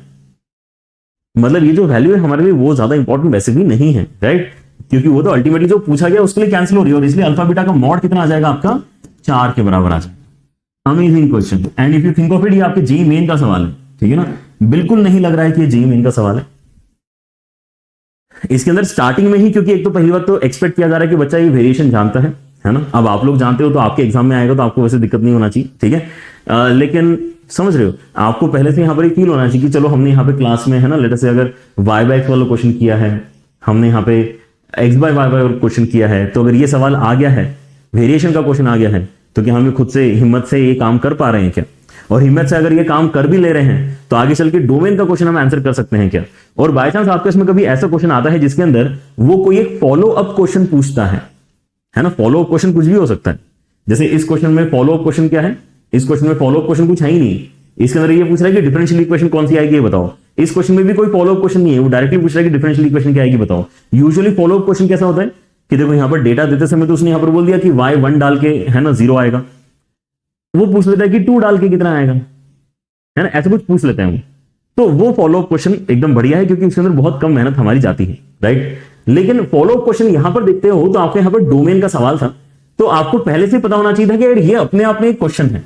मतलब ये जो वैल्यू है हमारे लिए वो ज्यादा इंपॉर्टेंट वैसे भी नहीं है, राइट, क्योंकि वो तो अल्टीमेटली जो पूछा गया उसके लिए कैंसिल हो रही है, और इसलिए अल्फा बीटा का मॉड कितना आ जाएगा आपका 4 के बराबर आ जाएगा। Amazing question, and if you think of it, ये आपके जेईई मेन का सवाल है, ठीक है ना, बिल्कुल नहीं लग रहा है कि ये जेईई मेन का सवाल है। इसके अंदर स्टार्टिंग में ही, क्योंकि एक तो पहली बात तो एक्सपेक्ट किया जा रहा है कि बच्चा ये वेरिएशन जानता है ना। अब आप लोग जानते हो तो आपके एग्जाम में आएगा तो आपको वैसे दिक्कत नहीं होना चाहिए, ठीक है। लेकिन समझ रहे हो, आपको पहले से यहाँ पर फील होना चाहिए कि चलो हमने यहाँ पे क्लास में है ना, लेट अस से अगर y बाय x वाला क्वेश्चन किया है, हमने यहाँ पे x बाय y वाला क्वेश्चन किया है, तो अगर ये सवाल आ गया है, वेरिएशन का क्वेश्चन आ गया है, तो क्या हम खुद से हिम्मत से ये काम कर पा रहे हैं क्या, और हिम्मत से अगर ये काम कर भी ले रहे हैं तो आगे चल के डोमेन का क्वेश्चन हम आंसर कर सकते हैं क्या। और बाय चांस आपके इसमें कभी ऐसा क्वेश्चन आता है जिसके अंदर वो कोई एक फॉलो अप क्वेश्चन पूछता है ना, फॉलो अप क्वेश्चन कुछ भी हो सकता है। जैसे इस क्वेश्चन में फॉलो अप क्वेश्चन क्या है, इस क्वेश्चन में फॉलो अप क्वेश्चन कुछ है ही नहीं, इसके अंदर ये पूछ रहा है कि डिफरेंशियल इक्वेशन कौन सी आएगी ये बताओ। इस क्वेश्चन में भी कोई फॉलो अप क्वेश्चन नहीं है, वो डायरेक्टली पूछ रहा है कि डिफरेंशियल इक्वेशन क्या आएगी बताओ। यूजुअली फॉलो अप क्वेश्चन कैसा होता है कि देखो यहाँ पर डेटा देते समय तो उसने यहाँ पर बोल दिया कि y1 डाल के है ना 0 आएगा, वो पूछ लेता है कि 2 डाल के कितना आएगा, है ना, ऐसा कुछ पूछ लेते हैं वो। तो वो फॉलो अप क्वेश्चन एकदम बढ़िया है क्योंकि उसके अंदर बहुत कम मेहनत हमारी जाती है, राइट। लेकिन फॉलो अप क्वेश्चन यहां पर देखते हो तो आपके यहां पर डोमेन का सवाल था, तो आपको पहले से पता होना चाहिए था कि ये अपने आप में एक क्वेश्चन है।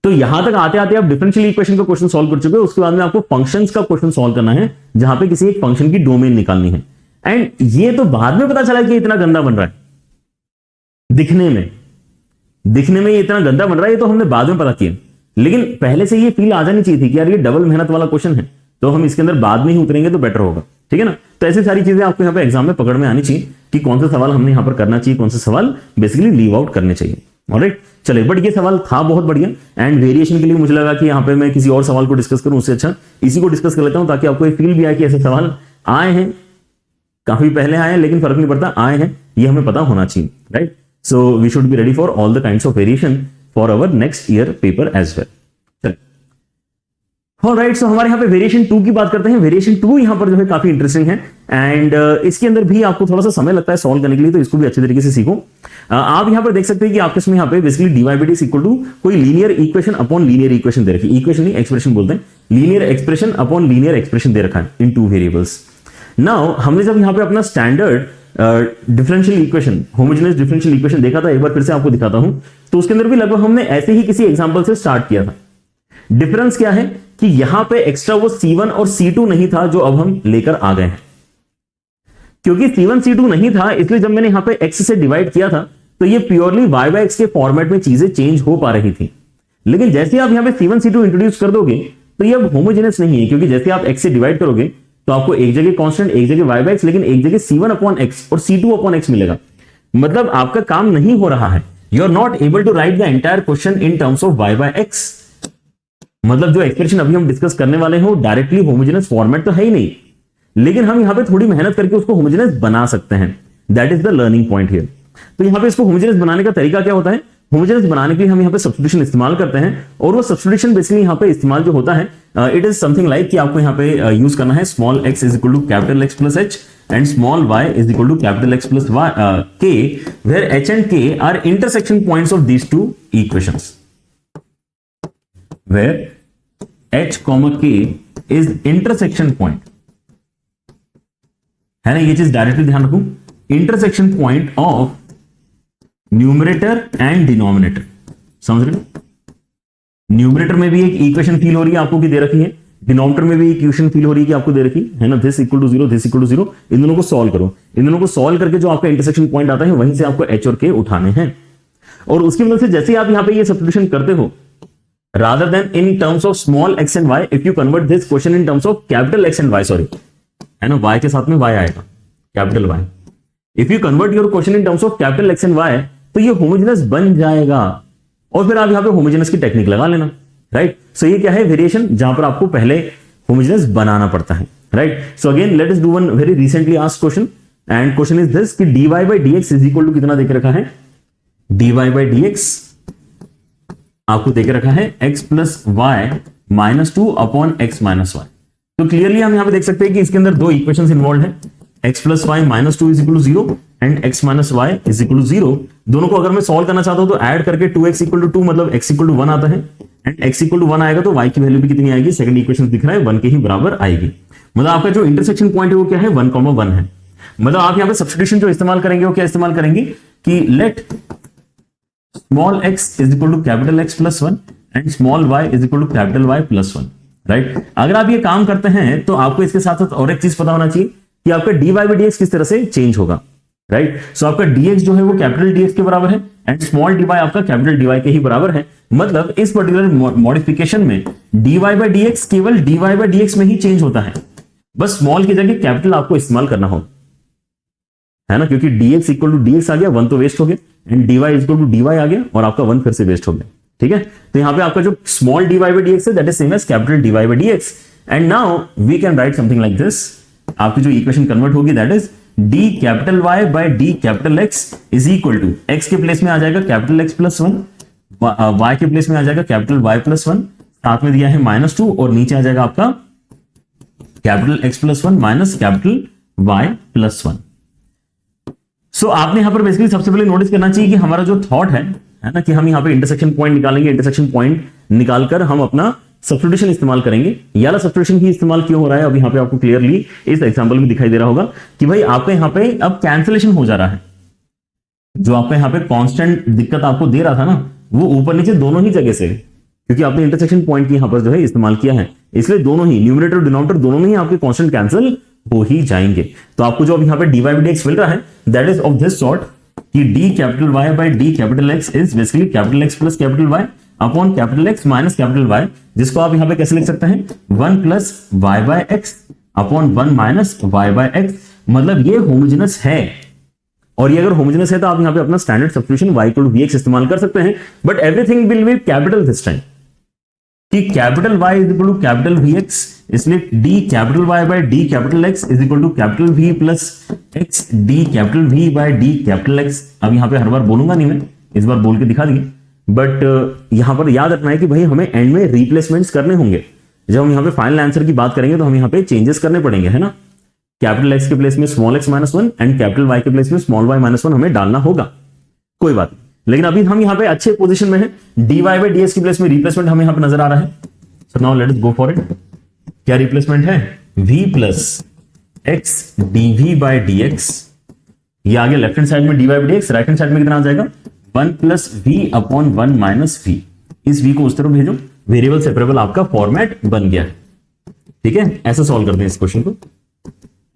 तो यहां तक आते आते आप डिफरेंशियल इक्वेशन का क्वेश्चन सॉल्व कर चुके हो, उसके बाद में आपको फंक्शंस का क्वेश्चन सॉल्व करना है जहां पे किसी एक फंक्शन की डोमेन निकालनी है। एंड ये तो बाद में पता चला कि इतना गंदा बन रहा है, दिखने में ये इतना गंदा बन रहा है, ये तो हमने बाद में पता किया। लेकिन पहले से ये फील आ जानी चाहिए थी कि यार ये डबल मेहनत वाला क्वेश्चन है, तो हम इसके अंदर बाद में ही उतरेंगे तो बेटर होगा, ठीक है ना। तो ऐसी सारी चीजें आपको यहाँ पे एग्जाम में पकड़ में आनी चाहिए कि कौन सा सवाल हमने यहाँ पर करना चाहिए, कौन सा सवाल बेसिकली लीव आउट करने चाहिए। ऑलराइट, चले, बट ये सवाल था बहुत बढ़िया। एंड वेरिएशन के लिए मुझे लगा कि यहाँ पे मैं किसी और सवाल को डिस्कस करूं, उससे अच्छा इसी को डिस्कस कर लेता हूं, ताकि आपको एक फील भी आए कि ऐसे सवाल आए हैं, काफी पहले आए हैं लेकिन फर्क नहीं पड़ता, आए हैं, ये हमें पता होना चाहिए, right. So we should be ready for all the kinds of variation for our next year paper as well. Alright, so हमारे यहाँ पे वेरिएशन 2 की बात करते हैं। वेरिएशन 2 यहाँ पर जो है काफी इंटरेस्टिंग है, एंड इसके अंदर भी आपको थोड़ा सा समय लगता है सॉल्व करने के लिए, तो इसको भी अच्छे तरीके से सीखो। आप यहाँ पर देख सकते हैं कि आपके इसमें यहाँ पे basically dy/dt is equal to कोई linear equation upon linear equation दे रखी है, इक्वेशन नहीं एक्सप्रेशन बोलते हैं, linear expression upon linear expression दे रखा है इन 2 वेरिएबल्स। नाउ हमने जब यहाँ पे अपना standard differential equation, homogeneous differential equation देखा था, एक बार फिर से आपको दिखाता हूं, तो उसके अंदर भी लगभग हमने ऐसे ही किसी एग्जांपल से स्टार्ट किया था। डिफरेंस क्या है कि यहां पे एक्स्ट्रा वो C1 और C2 नहीं था जो अब हम लेकर आ गए हैं। क्योंकि C1 C2 नहीं था, इसलिए जब मैंने यहां पे x से डिवाइड किया था तो ये प्योरली y/x के फॉर्मेट में चीजें चेंज हो पा रही थी। लेकिन जैसे आप यहां पे C1 C2 इंट्रोड्यूस कर दोगे तो ये अब होमोजेनियस नहीं है, क्योंकि जैसे आप x से डिवाइड करोगे तो आपको एक जगह कांस्टेंट, एक जगह y/x, लेकिन एक जगह C1/x और C2/x मिलेगा। मतलब आपका काम नहीं हो रहा है, you are not able to write the entire question in terms of y/x। मतलब जो एक्सप्रेशन अभी हम डिस्कस करने वाले हैं वो डायरेक्टली होमोजेनियस फॉर्मेट तो है ही नहीं, लेकिन हम यहां पे थोड़ी मेहनत करके उसको होमोजेनियस बना सकते हैं। That is the learning point here. तो यहां पे इसको होमोजेनियस बनाने का तरीका क्या होता है, होमोजेनियस बनाने के लिए हम यहां पे सब्स्टिट्यूशन इस्तेमाल करते हैं, और वो सब्स्टिट्यूशन बेसिकली यहां पे इस्तेमाल जो होता है इट इज समथिंग लाइक कि आपको यहां पे यूज करना है small x is equal to capital X plus h and small y is equal to capital X plus k, where h and k are intersection points of these two equations, where h, k is intersection point, है ना, ये चीज directly ध्यान रखो, intersection point of numerator and denominator. समझ रहे, numerator में भी एक इक्वेशन फील हो रही है आपको की दे रखी है, डिनोमिनेटर में भी एक इक्वेशन फील हो रही है कि आपको दे रखी है ना, this equal to 0, this equal to 0। इन दोनों को सॉल्व करो, इन दोनों को सॉल्व करके जो आपका इंटरसेक्शन पॉइंट आता है वहीं से आपको h और k उठाने हैं, और उसकी वजह से जैसे आप यहां पे ये सब्स्टिट्यूशन करते हो, rather than in terms of small x and y, if you convert this question in terms of capital X and y, sorry, है ना, y के साथ में y आएगा, capital Y. If you convert your question in terms of capital X and Y तो ये homogeneous बन जाएगा और फिर आप यहां पे होमोजेनस की टेक्निक लगा लेना, राइट। सो ये क्या है, वेरिएशन जहां पर आपको पहले होमोजेनस बनाना पड़ता है, right. So again let us do one very recently asked question and question is this कि dy by dx is equal to कितना देके रखा है, dy by dx आपको देके रखा है x plus Y minus 2 upon x minus Y. तो क्लियरली हम यहां पे देख सकते हैं कि इसके अंदर दो इक्वेशंस इन्वॉल्व है, x plus Y minus 2 is equal to 0 and x minus Y is equal to 0। दोनों को अगर मैं सॉल्व करना चाहता हूं तो ऐड करके 2x इक्वल टू 2 मतलब x इक्वल टू 1 आता है एंड x इक्वल टू 1 आएगा तो y की वैल्यू भी कितनी आएगी, सेकंड इक्वेशन दिख रहा है 1 के ही बराबर आएगी। मतलब आपका जो इंटरसेक्शन पॉइंट है वो क्या है, 1,1 है। मतलब आप यहां पे सब्स्टिट्यूशन जो इस्तेमाल करेंगे वो क्या इस्तेमाल करेंगे कि let small x is equal to capital X plus 1 and small y is equal to capital Y plus 1, right. अगर आप ये काम करते हैं तो आपको इसके साथ साथ और एक चीज पता होना चाहिए कि आपका dy by dx किस तरह से चेंज होगा, राइट। सो आपका dx जो है वो कैपिटल dx के बराबर है एंड स्मॉल dy आपका कैपिटल dy के ही बराबर है। मतलब इस पर्टिकुलर मॉडिफिकेशन में dy by dx केवल dy by dx में ही चेंज होता है, बस स्मॉल की जगह कैपिटल आपको इस्तेमाल करना होगा, है ना, क्योंकि dx इक्वल टू dx आ गया, 1 तो वेस्ट हो गया and dy equal to dy आ गया और आपका 1 फिर से वेस्ट हो गया, ठीक है। तो यहां पे आपका जो स्मॉल dy by dx है that is same as capital dy by dx and now we can write something like this. आपकी जो इक्वेशन कन्वर्ट होगी that is d capital Y by d capital X is equal to x के place में आ जाएगा capital X plus 1, y के place में आ जाएगा कैपिटल Y प्लस 1, साथ में दिया है -2 और नीचे आ जाएगा आपका capital X plus 1 minus capital Y plus 1। सो आपने यहां पर बेसिकली सबसे पहले नोटिस करना चाहिए कि हमारा जो थॉट है ना, कि हम यहां पे इंटरसेक्शन पॉइंट निकालेंगे, इंटरसेक्शन पॉइंट निकालकर हम अपना सब्स्टिट्यूशन इस्तेमाल करेंगे। ये वाला सब्स्टिट्यूशन ही इस्तेमाल क्यों हो रहा है, अब यहां पे आपको क्लियरली इस एग्जांपल में दिखाई दे रहा होगा कि भाई आपके यहां पे अब कैंसिलेशन हो जा रहा है। जो आपका यहां पे कांस्टेंट दिक्कत आपको दे रहा था ना, वो ऊपर नीचे दोनों ही जगह से, क्योंकि आपने इंटरसेक्शन पॉइंट की यहां पर जो है इस्तेमाल किया है, इसलिए दोनों ही न्यूमरेटर और डिनोमिनेटर दोनों में ही आपके कांस्टेंट कैंसिल हो ही जाएंगे। तो आपको जो अब यहां पे dy by dx मिल रहा है that is of this sort कि d capital Y by d capital X is basically capital X plus capital Y upon capital X minus capital Y, जिसको आप यहां पे कैसे लिख सकते हैं 1 plus y bye x upon 1 minus y bye x। मतलब ये होमोजेनस है और ये अगर होमोजेनस है तो आप यहां पे अपना standard substitution y equal to vx इस्तेमाल कर सकते हैं, but everything will be capital this time कि capital Y is equal to capital Vx, इसलिए d capital Y by d capital X is equal to capital V plus x d capital V by d capital X। अब यहां पे हर बार बोलूंगा नहीं मैं, इस बार बोल के दिखा दिए, बट यहां पर याद रखना है कि भाई हमें एंड में रिप्लेसमेंट्स करने होंगे। जब हम यहां पे फाइनल आंसर की बात करेंगे तो हम यहां पे चेंजेस करने पड़ेंगे, है ना। कैपिटल X के प्लेस में small x minus 1 and capital Y के प्लेस में स्मॉल y माइनस 1 हमें डालना होगा, कोई बात नहीं। लेकिन अभी हम यहां पे अच्छे पोजीशन में हैं, dy by dx की प्लेस में रिप्लेसमेंट हमें यहां पे नजर आ रहा है। So now let us go for it. क्या रिप्लेसमेंट है, v plus x dv by dx, ये आगे लेफ्ट हैंड साइड में dy by dx, right hand side में कितना आ जाएगा 1 plus v upon 1 minus v। इस v को उस तरफ भेजो, वेरिएबल सेपरेबल आपका फॉर्मेट बन गया है, ठीक है। ऐसा सॉल्व करते हैं इस क्वेश्चन को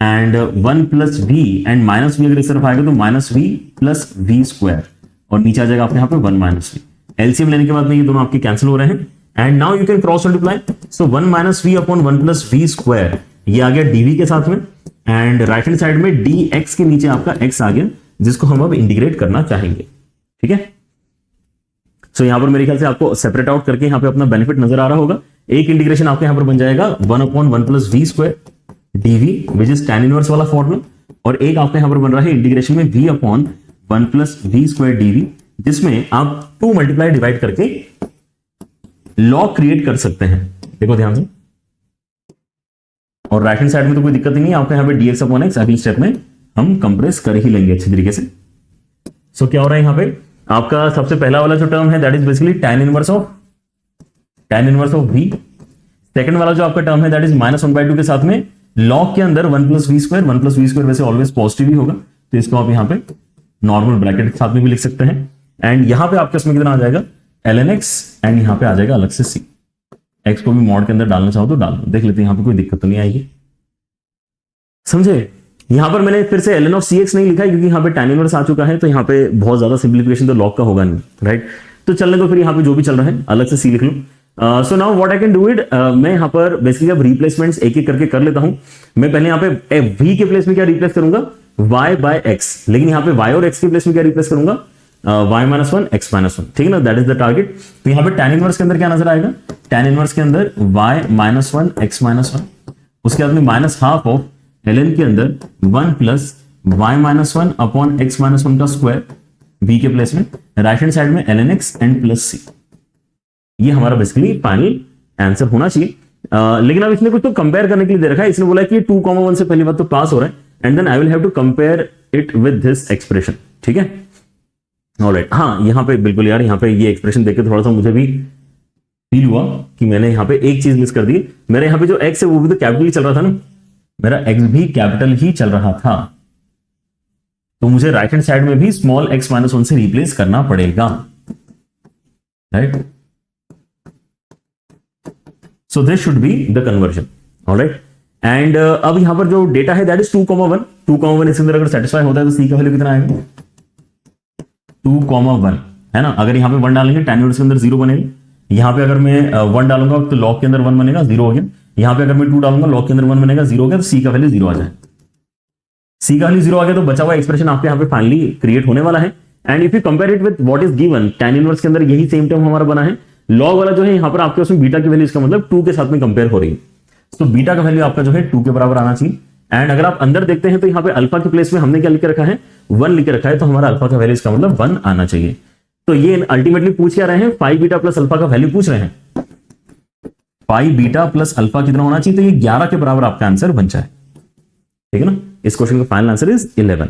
and 1 plus v and minus v अगर इस तरफ आएगा तो minus v plus v square और नीचे आ जाएगा आपके यहां पे 1 माइनस v। एलसीएम लेने के बाद में ये दोनों आपके कैंसिल हो रहे हैं and now you can cross multiply. So 1 minus v upon 1 plus v square, ये आ गया dv के साथ में एंड राइट हैंड साइड में dx के नीचे आपका x आ गया, जिसको हम अब इंटीग्रेट करना चाहेंगे, ठीक है। सो यहां पर मेरे ख्याल से आपको सेपरेट आउट करके यहां पे अपना बेनिफिट नजर आ रहा होगा। एक इंटीग्रेशन आपके यहां पर बन जाएगा 1 upon 1 plus v square dv which is tan inverse वाला फॉर्मूला, और एक आपके यहां पर बन रहा है इंटीग्रेशन में v upon 1 plus v square dv, जिसमें आप 2 मल्टीप्लाई डिवाइड करके लॉग क्रिएट कर सकते हैं। देखो ध्यान से, और राइट हैंड साइड में तो कोई दिक्कत ही नहीं है, आपके यहां पे dx अपॉन x अगले स्टेप में हम कंप्रेस कर ही लेंगे अच्छी तरीके से। सो क्या हो रहा है यहां पे आपका सबसे पहला वाला जो टर्म है that is basically tan inverse of v। Second वाला जो आपका टर्म है दैट इज -1/2 के साथ में लॉग के अंदर 1 plus v square. 1 plus v square वैसे ऑलवेज पॉजिटिव ही होगा, तो इसको आप यहां पे नॉर्मल ब्रैकेट के साथ में भी लिख सकते हैं एंड यहां पे आपके इसमें कितना आ जाएगा ln x एंड यहां पे आ जाएगा अलग से c। x को भी मॉड के अंदर डालना चाहो तो डाल दो, देख लेते हैं यहां पे कोई दिक्कत तो नहीं आएगी, समझे। यहां पर मैंने फिर से ln ऑफ cx नहीं लिखा है क्योंकि यहां पे tan इनवर्स आ चुका है, तो यहां पे बहुत ज्यादा सिंप्लीफिकेशन तो लॉग का होगा नहीं, राइट। तो चलने दो, फिर यहां पे जो भी चल रहा है अलग से c लिख लो। So now what I can do it, मैं यहां पर बेसिकली अब रिप्लेसमेंट्स एक एक करके कर लेता हूं। मैं पहले यहां पे v के प्लेस में क्या रिप्लेस करूंगा, y बाय x, लेकिन यहाँ पे y और x के प्लेस में क्या रिप्लेस करूंगा, y minus one x minus one, ठीक है ना, दैट इज द टारगेट। तो यहाँ पे tan इनवर्स के अंदर क्या नजर आएगा, tan इनवर्स के अंदर y minus one x minus one, उसके बाद में माइनस हाफ ऑफ ln के अंदर 1 plus y minus one upon x minus one का स्क्वायर v के प्लेस में, राइट हैंड साइड में ln x and plus c। ये हमारा बेसिकली फाइनल आंसर होना चाहिए। लेकिन अब इसने कुछ तो कंपेयर करने के लिए दे रखा है, इसने बोला कि 2,1 से पहली बात तो पास हो रहा है, and then I will have to compare it with this expression, ठीक है, ऑलराइट। हाँ, यहाँ पे बिल्कुल यार, यहाँ पे ये एक्सप्रेशन देख के थोड़ा सा मुझे भी फील हुआ कि मैंने यहाँ पे एक चीज मिस कर दी। मेरे यहाँ पे जो x है वो भी तो कैपिटल ही चल रहा था ना, मेरा x भी कैपिटल ही चल रहा था, तो मुझे राइट हैंड साइड में भी स्मॉल x माइनस वन से रिप्लेस करना पड़ेगा, right. So this should be the conversion, alright? And अब यहां पर जो डेटा है that is 2,1, 2,1 इसके अंदर अगर सेटिस्फाई होता है तो c का वैल्यू कितना आएगा, 2,1 है ना। अगर यहां पे 1 डालेंगे tan इनवर्स के अंदर 0 बनेगा, यहां पे अगर मैं 1 डालूंगा तो log के अंदर 1 बनेगा, 0 हो गया। यहां पे अगर मैं 2 डालूंगा log के अंदर 1 बनेगा, 0 हो गया, तो c का वैल्यू 0 आ जाए। c का वैल्यू 0 आ गया तो बचा हुआ एक्सप्रेशन आपके यहां पे फाइनली क्रिएट होने वाला है। And if you compare it with what is given, tan inverse के अंदर यही सेम टर्म हमारा बना है, लॉग वाला जो है यहाँ पर आपके उसमें बीटा की वैल्यू, इसका मतलब 2 के साथ में कंपेयर हो रही है, तो बीटा का वैल्यू आपका जो है 2 के बराबर आना चाहिए। एंड अगर आप अंदर देखते हैं तो यहाँ पे अल्फा के प्लेस में हमने क्या लिख के रखा है, 1 लिख के रखा है, तो हमारा अल्फा का वैल्यू इसका मतलब 1 आना चाहिए। तो ये अल्टीमेटली पूछ क्या रहे हैं, 5 बीटा प्लस अल्फा का वैल्यू पूछ रहे हैं, 5 बीटा प्लस अल्फा कितना होना चाहिए, तो ये 11 के बराबर आपका आंसर बन जाए, ठीक है ना। इस क्वेश्चन का फाइनल आंसर इज 11।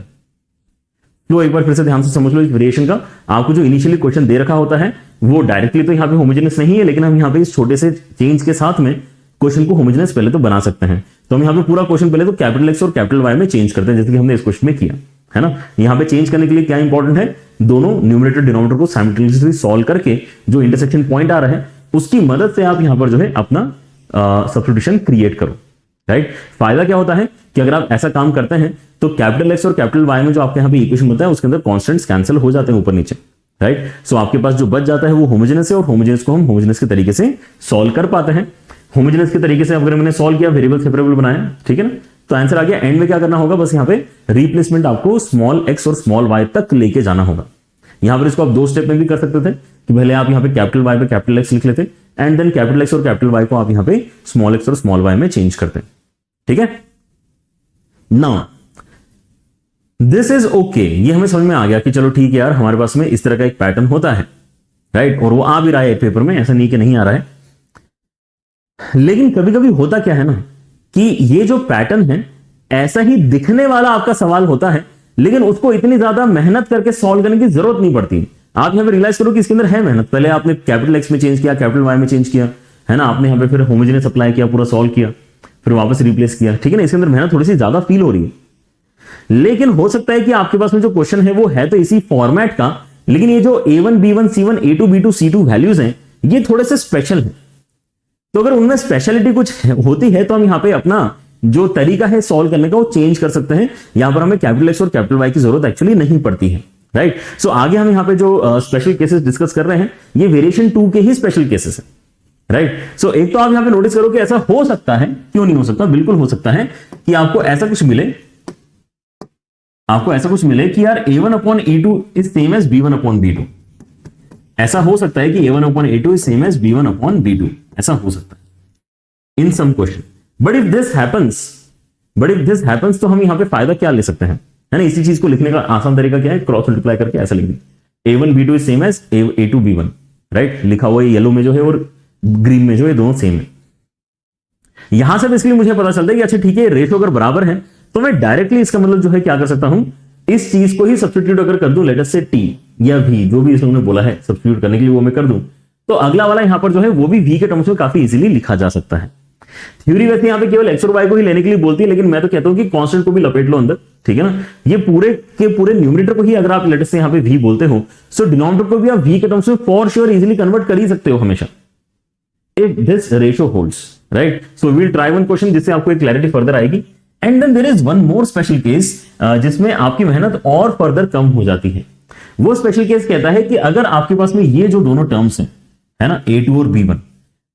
तो एक बार फिर से ध्यान से समझ लो इस वेरिएशन का। आपको जो इनिशियली क्वेश्चन दे रखा होता है वो डायरेक्टली तो यहाँ पे होमोजेनियस नहीं है, लेकिन हम यहाँ पे इस छोटे से चेंज के साथ में क्वेश्चन को होमोजेनियस पहले तो बना सकते हैं। तो हम यहाँ पे पूरा क्वेश्चन पहले तो कैपिटल एक्स और कैपिटल वाई में चेंज करते हैं, जैसे कि हमने इस क्वेश्चन में किया है ना। यहाँ पे चेंज करने के लिए क्या इंपॉर्टेंट है, दोनों न्यूमरेटर डिनोमिनेटर को साइमल्टेनियसली सॉल्व करके जो इंटरसेक्शन पॉइंट आ रहा है उसकी मदद से आप यहाँ पर जो है अपना सब्स्टिट्यूशन क्रिएट करो, राइट। फायदा क्या होता है कि अगर आप ऐसा काम करते हैं तो कैपिटल एक्स और कैपिटल वाई में जो आपके यहाँ पे इक्वेशन बनता है उसके अंदर कॉन्स्टेंट्स कैंसिल हो जाते हैं ऊपर नीचे, राइट। सो आपके पास जो बच जाता है वो होमोजेनियस है, और होमोजेनियस को हम होमोजेनियस के तरीके से सॉल्व कर पाते हैं। होमोजेनियस के तरीके से अगर मैंने सॉल्व किया, वेरिएबल सेपरेबल बनाया, ठीक है ना, तो आंसर आ गया। एंड में क्या करना होगा, बस यहाँ पे रिप्लेसमेंट आपको स्मॉल एक्स और स्मॉल वाई तक लेके जाना होगा। यहाँ पर इसको आप 2 स्टेप में भी कर सकते थे कि पहले आप यहाँ पे कैपिटल वाई पे कैपिटल एक्स लिख लेते, एंड देन कैपिटल एक्स और कैपिटल वाई को आप यहाँ पे स्मॉल एक्स और स्मॉल वाई में चेंज करते, ठीक है। नाउ दिस इज ओके, ये हमें समझ में आ गया कि चलो ठीक है यार, हमारे पास में इस तरह का एक पैटर्न होता है, राइट, और वो आ भी रहा है पेपर में, ऐसा नहीं कि नहीं आ रहा है। लेकिन कभी कभी होता क्या है ना कि ये जो पैटर्न है ऐसा ही दिखने वाला आपका सवाल होता है, लेकिन उसको इतनी ज्यादा मेहनत करके सॉल्व करने की जरूरत नहीं पड़ती। आप यहां पे रियलाइज करो कि इसके अंदर है मेहनत। पहले आपने कैपिटल एक्स में चेंज किया, कैपिटल वाई में चेंज किया, है ना, आपने यहां पे फिर होमोजेनियस अप्लाई किया, पूरा सॉल्व किया, फिर वापस रिप्लेस किया, ठीक है ना। इसके अंदर मेहनत थोड़ी सी ज्यादा फील हो रही है, लेकिन हो सकता है कि आपके पास में जो क्वेश्चन है वो है तो इसी फॉर्मेट का, लेकिन ये जो A1, B1, C1, A2, B2, C2 values हैं ये थोड़े से स्पेशल हैं। तो अगर उनमें स्पेशलिटी कुछ होती है तो हम यहां पे अपना जो तरीका है सॉल्व करने का वो चेंज कर सकते हैं। यहां पर हमें कैपिटल एक्स और कैपिटल वाई की जरूरत एक्चुअली नहीं पड़ती है, राइट। सो आगे हम यहां पे जो स्पेशल केसेस डिस्कस कर रहे हैं ये वेरिएशन 2 के ही स्पेशल केसेस है, राइट। सो एक तो आप यहां पे नोटिस करो कि ऐसा हो सकता है, क्यों नहीं हो सकता, बिल्कुल हो सकता है कि आपको ऐसा कुछ मिले कि यार A1 upon A2 is same as B1 upon B2। ऐसा हो सकता है कि A1 upon A2 is same as B1 upon B2, ऐसा हो सकता है in some question. But if this happens तो हम यहां पे फायदा क्या ले सकते हैं, है ना। इसी चीज को लिखने का आसान तरीका क्या है, क्रॉस मल्टीप्लाई करके ऐसा लिख दें, A1 B2 is same as A2 B1, right. लिखा हुआ है येलो में जो है और ग्रीन में जो है दोनों सेम है। यहां से बेसिकली मुझे पता चलता है कि अच्छा ठीक है, रेशो अगर बराबर है तो मैं डायरेक्टली इसका मतलब जो है क्या कर सकता हूं, इस चीज को ही सब्स्टिट्यूट अगर कर दूं, लेट अस से T या V, जो भी इसने बोला है सब्स्टिट्यूट करने के लिए वो मैं कर दूं, तो अगला वाला यहां पर जो है वो भी V के टर्म्स में काफी इजीली लिखा जा सकता है। थ्योरी वैसे यहां पे केवल एक्स और वाई को ही लेने के लिए बोलती है, लेकिन मैं तो कहता हूं कि कांस्टेंट को भी लपेट लो अंदर, ठीक है ना। ये पूरे के पूरे न्यूमरेटर को ही अगर आप लेट अस से यहां पे V बोलते हो, सो डिनोमिनेटर को भी आप V के टर्म्स में फॉर श्योर इजीली कन्वर्ट कर ही सकते हो हमेशा, if this ratio holds, right. So we will try one question जिससे आपको एक क्लैरिटी फर्दर आएगी। And then there is one more special case जिसमें आपकी मेहनत और फर्दर कम हो जाती है। वो स्पेशल केस कहता है कि अगर आपके पास में ये जो दोनों टर्म्स हैं, है ना, A2 और B1,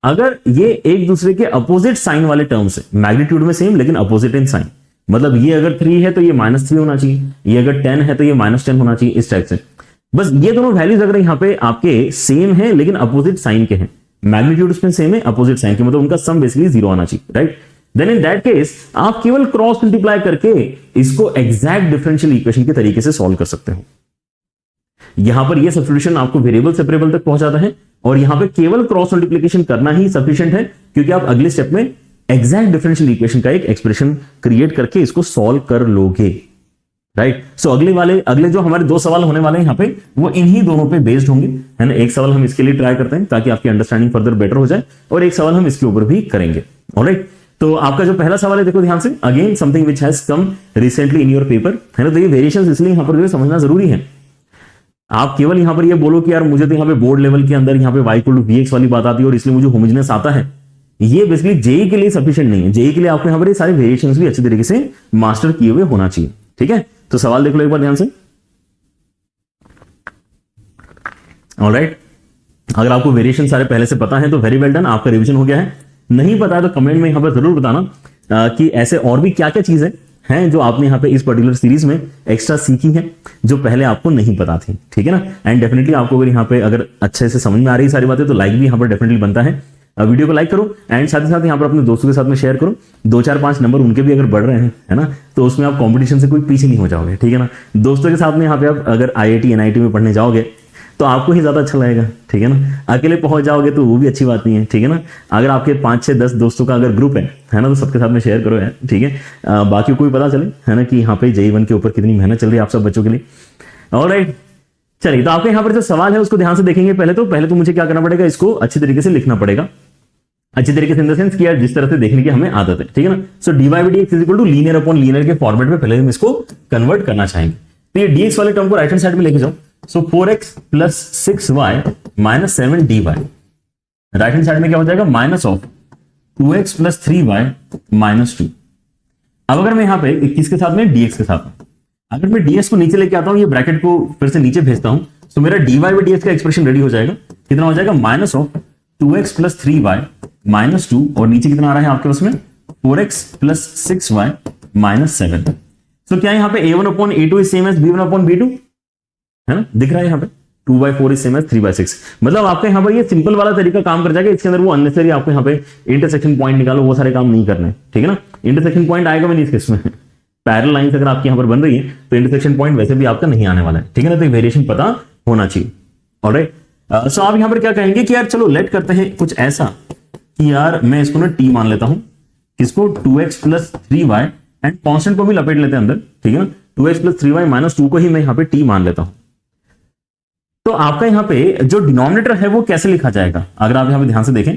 अगर ये एक दूसरे के अपोजिट साइन वाले टर्म्स है, मैग्नीट्यूड में सेम लेकिन अपोजिट इन साइन, मतलब ये अगर 3 है तो ये -3 होना चाहिए, ये अगर 10 है तो ये -10 होना चाहिए, इस टाइप से। बस ये दोनों वैल्यूज अगर यहाँ पे आपके सेम है लेकिन अपोजिट साइन के हैं, मैग्नीट्यूड उसमें सेम है, अपोजिट साइन के, मतलब उनका सम बेसिकली 0 आना चाहिए, right. Then in that case आप केवल क्रॉस मल्टीप्लाई करके इसको एग्जैक्ट डिफरेंशियल इक्वेशन के तरीके से सॉल्व कर सकते हो। यहां पर ये सब्स्टिट्यूशन आपको वेरिएबल सेपरेबल तक पहुंचाता है, और यहां पे केवल क्रॉस मल्टीप्लिकेशन करना ही सफिशिएंट है, क्योंकि आप अगले स्टेप में एग्जैक्ट डिफरेंशियल इक्वेशन का एक एक्सप्रेशन क्रिएट करके इसको सॉल्व कर लोगे, राइट। सो अगले जो हमारे 2 सवाल होने वाले हैं यहाँ पे, वो इन्हीं दोनों पे बेस्ड होंगे, है ना। एक सवाल हम इसके लिए ट्राई करते हैं ताकि आपकी अंडरस्टैंडिंग फर्दर बेटर हो जाए, और एक सवाल हम इसके ऊपर भी करेंगे, ऑलराइट। तो आपका जो पहला सवाल है, देखो ध्यान से, again something which has come recently in your paper, है ना। तो ये वेरिएशंस इसलिए यहां पर जो समझना जरूरी है। आप केवल यहां पर ये बोलो कि यार मुझे तो यहाँ पे बोर्ड लेवल के अंदर यहाँ पे y = vx वाली बात आती है और इसलिए मुझे होमोजेनियस आता है, ये बेसिकली जेई के लिए सफिशिएंट नहीं है। जेई के लिए आपको यहाँ पर ये सारे वेरिएशंस भी अच्छे तरीके से मास्टर किए हुए होना चाहिए, ठीक है। तो सवाल देख लो एक बार ध्यान से, ऑलराइट। अगर आपको वेरिएशन सारे पहले से पता है तो वेरी वेल डन, आपका रिवीजन हो गया है। नहीं पता है तो कमेंट में यहां पर जरूर बताना कि ऐसे और भी क्या क्या चीजें हैं जो आपने यहाँ पे इस पर्टिकुलर सीरीज में एक्स्ट्रा सीखी हैं जो पहले आपको नहीं पता थी, ठीक है ना। एंड डेफिनेटली आपको अगर यहाँ पे अगर अच्छे से समझ में आ रही सारी बातें तो लाइक भी यहाँ पर डेफिनेटली बनता है। वीडियो को लाइक करो एंड साथ ही साथ यहाँ पर अपने दोस्तों के साथ में शेयर करो। 2 4 5 नंबर उनके भी अगर बढ़ रहे हैं, है ना, तो उसमें आप कंपटीशन से कोई पीछे नहीं हो जाओगे, ठीक है ना। दोस्तों के साथ में यहाँ पे आप अगर IIT NIT में पढ़ने जाओगे तो आपको ही ज्यादा अच्छा लगेगा, ठीक है ना। अकेले पहुंच जाओगे तो वो भी अच्छी बात नहीं है, ठीक है ना। अगर आपके 5 6 10 दोस्तों का अगर ग्रुप है ना, तो सबके साथ में शेयर करो यार, ठीक है। बाकी कोई पता चले, है ना, कि यहाँ पे JEE 1 के ऊपर कितनी मेहनत चल रही है आप सब बच्चों के लिए, ऑलराइट। चलिए, तो आपके यहाँ पर जो सवाल है उसको ध्यान से देखेंगे। पहले तो मुझे क्या करना पड़ेगा, इसको अच्छी तरीके से लिखना पड़ेगा, अच्छी तरीके से इन द सेंस कि यार जिस तरह से देखने की हमें आदत है, ठीक है ना। सो dy/dx = लीनियर अपॉन लीनियर के फॉर्मेट में पहले हम इसको कन्वर्ट करना चाहेंगे। तो ये dx वाले टर्म को राइट हैंड साइड में लेके जाओ। सो 4x + 6y - 7 dy, right hand side में क्या हो जाएगा, -2x + 3y - 2। अब अगर मैं यहां पे किसके साथ में, dx के साथ में, अगर मैं dx को नीचे लेके आता हूं, ये ब्रैकेट को फिर से नीचे भेजता हूं, तो मेरा dy/dx का एक्सप्रेशन रेडी हो जाएगा। कितना हो जाएगा, -2x + 3y - 2, और नीचे कितना आ रहा है आपके पास में, 4x + 6y - 7। तो क्या यहाँ पे a1/a2 is same as b1/b2, है ना, दिख रहा है यहाँ पे 2/4 इज सेम एज 3/6। मतलब आपका यहाँ पर ये सिंपल वाला तरीका काम कर जाएगा। इसके अंदर वो अननेसेसरी आपको यहाँ पे इंटरसेक्शन पॉइंट निकालो, वो सारे काम नहीं करने, ठीक है ना। इंटरसेक्शन पॉइंट आएगा भी नहीं इस केस में। पैरेलल लाइंस अगर आपकी यहाँ पर बन रही है तो इंटरसेक्शन पॉइंट वैसे भी आपका नहीं आने वाला है, ठीक है ना। तो वेरिएशन पता होना चाहिए, ऑलराइट। सो आप यहाँ पर क्या कहेंगे कि यार चलो लेट करते हैं कुछ ऐसा कि यार मैं इसको ना t मान लेता हूं, किसको, 2x + 3y, एंड कांस्टेंट को भी लपेट लेते हैं अंदर, ठीक है ना। 2x + 3y - 2 को ही मैं यहाँ पे t मान लेता हूं। तो आपका यहाँ पे जो डिनोमिनेटर है वो कैसे लिखा जाएगा, अगर आप यहाँ पे ध्यान से देखें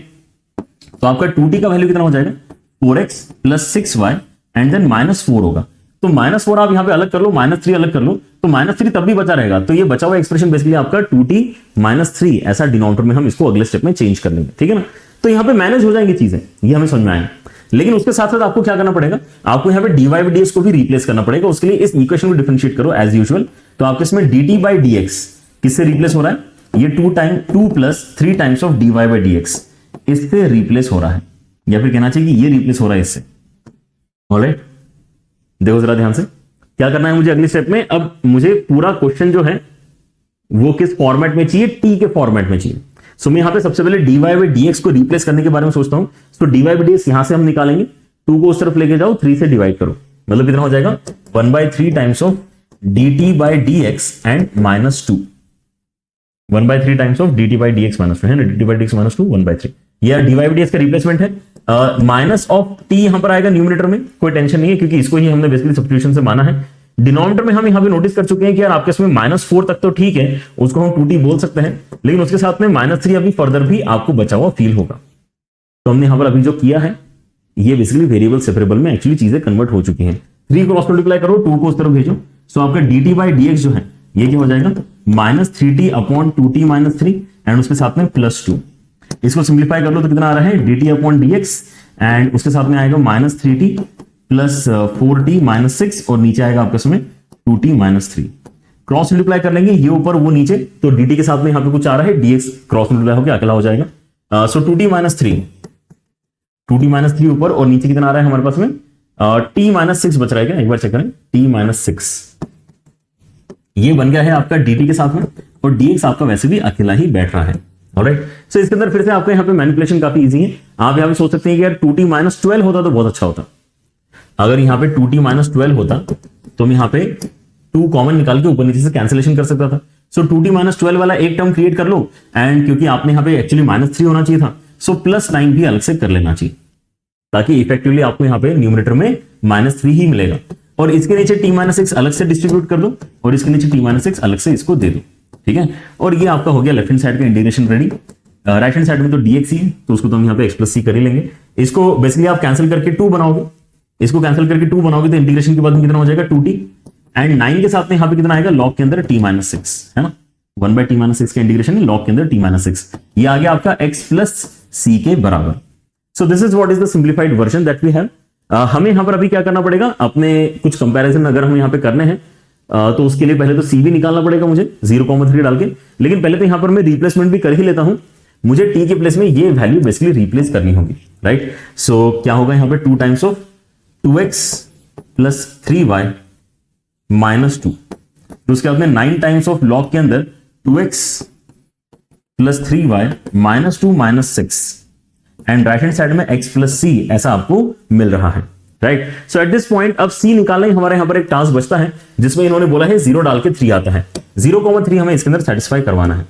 तो आपका 2t का वैल्यू कितना हो जाएगा, 4x + 6y एंड देन -4 होगा। तो -4 आप यहाँ पे अलग कर लो, -3 अलग कर लो, तो -3 तब भी बचा रहेगा। तो ये बचा हुआ एक्सप्रेशन बेसिकली आपका 2t - 3, ऐसा डिनोमिनेटर में हम इसको अगले स्टेप में चेंज कर लेंगे, ठीक है ना। तो यहाँ पे मैनेज हो जाएंगी चीजें, ये हमें समझ में आएगा। लेकिन उसके साथ साथ आपको क्या करना पड़ेगा, आपको यहाँ पे dy/dx को भी रिप्लेस करना पड़ेगा। उसके लिए इस इक्वेशन को डिफरेंशिएट करो एज यूजुअल। तो आपके इसमें dt/dx किससे रिप्लेस हो रहा है, ये 2 + 3 टाइम्स ऑफ dy/dx इससे रिप्लेस हो रहा है, या फिर कहना चाहिए कि ये रिप्लेस हो रहा है इससे, ऑलराइट। देखो जरा ध्यान से क्या करना है मुझे अगले स्टेप में। अब मुझे पूरा क्वेश्चन जो है वो किस फॉर्मेट में चाहिए, t के फॉर्मेट में चाहिए। सो मैं यहां पे सबसे पहले dy/dx को रिप्लेस करने के बारे में सोचता हूं। तो dy/dx यहां से हम निकालेंगे, 2 को उस तरफ लेके जाओ, 3 से डिवाइड करो, मतलब कितना हो जाएगा, 1/3 times of dt/dx and -2, 1/3 times of dt/dx -2 है ना, dt/dx -2 1/3। ये dy/dx का रिप्लेसमेंट है। माइनस ऑफ t यहां पर आएगा न्यूमरेटर में, कोई टेंशन नहीं है क्योंकि इसको ही हमने बेसिकली सब्स्टिट्यूशन से माना है। डिनोमिनेटर में हम यहां पे नोटिस कर चुके हैं कि यार आपके इसमें -4 तक तो ठीक है, उसको हम 2t बोल सकते हैं, लेकिन उसके साथ में -3 अभी फर्दर भी आपको बचा हुआ फील होगा। तो हमने यहां पर अभी जो किया है ये बेसिकली वेरिएबल सेपरेबल में एक्चुअली चीजें कन्वर्ट हो चुकी हैं। 3 क्रॉस मल्टीप्लाई करो, 2 को उस तरफ भेजो, सो आपका dt/dx जो है ये क्या हो जाएगा, -3t/2t - 3 एंड उसके साथ में +2। इसको सिंप्लीफाई कर लो तो कितना आ रहा है, dt/dx एंड उसके साथ में आएगा -3t + 4t - 6 और नीचे आएगा आपके इसमें 2t - 3। क्रॉस मल्टीप्लाई कर लेंगे, ये ऊपर वो नीचे, तो dt के साथ में यहां पे कुछ आ रहा है, dx क्रॉस मल्टीप्लाई होकर अकेला हो जाएगा। सो 2t - 3 ऊपर और नीचे कितना आ रहा है हमारे पास में टी माइनस सिक्स बच रहा है क्या, एक बार चेक करें, टी माइनस सिक्स ये बन गया है आपका dt के साथ में, और dx आपका वैसे भी अकेला ही बैठ रहा है। ऑलराइट, सो इसके अंदर फिर से आपका यहाँ पे मैनिपुलेशन काफी इजी है। आप यहाँ पे सोच सकते हैं कि यार 2t माइनस 12 होता तो बहुत अच्छा होता। अगर यहाँ पे 2t माइनस 12 होता तो मैं यहाँ पे 2 कॉमन निकाल के ऊपर नीचे से कैंसिलेशन कर सकता था। सो 2t माइनस 12 वाला एक टर्म क्रिएट कर लो, एंड क्योंकि आपने यहाँ पे एक्चुअली -3 होना चाहिए था, सो +9 भी अलग से कर लेना चाहिए, ताकि इफेक्टिवली आपको यहाँ पे न्यूमरेटर में -3 ही मिलेगा। और इसके नीचे t-6 अलग से डिस्ट्रीब्यूट कर दो, और इसके नीचे t-6 अलग से इसको दे दो, ठीक है। और ये आपका हो गया लेफ्ट हैंड साइड का integration ready. Right hand side में तो dx ही है, तो उसको तो हम यहाँ पे x+c कर ही लेंगे। इसको बेसिकली आप कैंसिल करके 2 बनाओगे, इसको कैंसिल करके 2 बनाओगे तो इंटीग्रेशन के बाद में कितना हो जाएगा 2t, एंड 9 के साथ में यहाँ पे कितना आएगा लॉग के अंदर t-6, है ना, 1/t-6 का इंटीग्रेशन लॉग के अंदर t-6, ये आ गया आपका x+c के बराबर। So this is what is the simplified version that we have. हमें यहां पर अभी क्या करना पड़ेगा, अपने कुछ कंपैरिजन अगर हम यहां पे करने हैं तो उसके लिए पहले तो c भी निकालना पड़ेगा मुझे 0,3 डाल के। लेकिन पहले तो यहां पर मैं रिप्लेसमेंट भी कर ही लेता हूं, मुझे t के प्लेस में ये वैल्यू बेसिकली रिप्लेस करनी होगी, राइट। सो क्या होगा यहां पे 2 times of 2x plus 3y minus 2, तो उसके बाद में 9 टाइम्स ऑफ लॉग के अंदर 2x plus 3y minus 2 minus 6, and right hand side में x+c ऐसा आपको मिल रहा है, right. So eight this point अब c निकालना ही हमारे यहां पर एक टास्क बचता है, जिसमें इन्होंने बोला है 0 डाल के 3 आता है। 0,3 हमें इसके अंदर सेटिस्फाई करवाना है।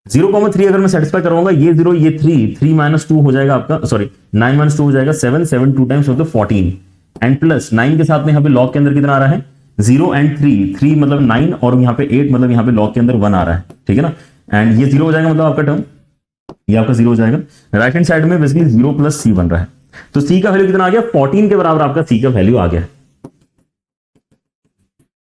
0,3 अगर मैं सेटिस्फाई करवाऊंगा, ये 0 ये 3 माइनस 2 हो जाएगा आपका, सॉरी 9 माइनस 2 हो जाएगा 7 2 times of the 14, and plus 9 के साथ में यहाँ पे लॉग के अंदर कितना आ रहा है 0 एंड 3 मतलब 9, और यहाँ पे 8 मतलब यहाँ पे लॉग के अंदर 1 आ रहा है, ठीक है ना। एंड ये 0 हो जाएगा, मतलब आपका टर्म ये आपका 0 हो जाएगा। राइट हैंड साइड में बेसिकली 0 प्लस c बन रहा है, तो c का वैल्यू कितना आ गया 14 के बराबर आपका c का वैल्यू आ गया,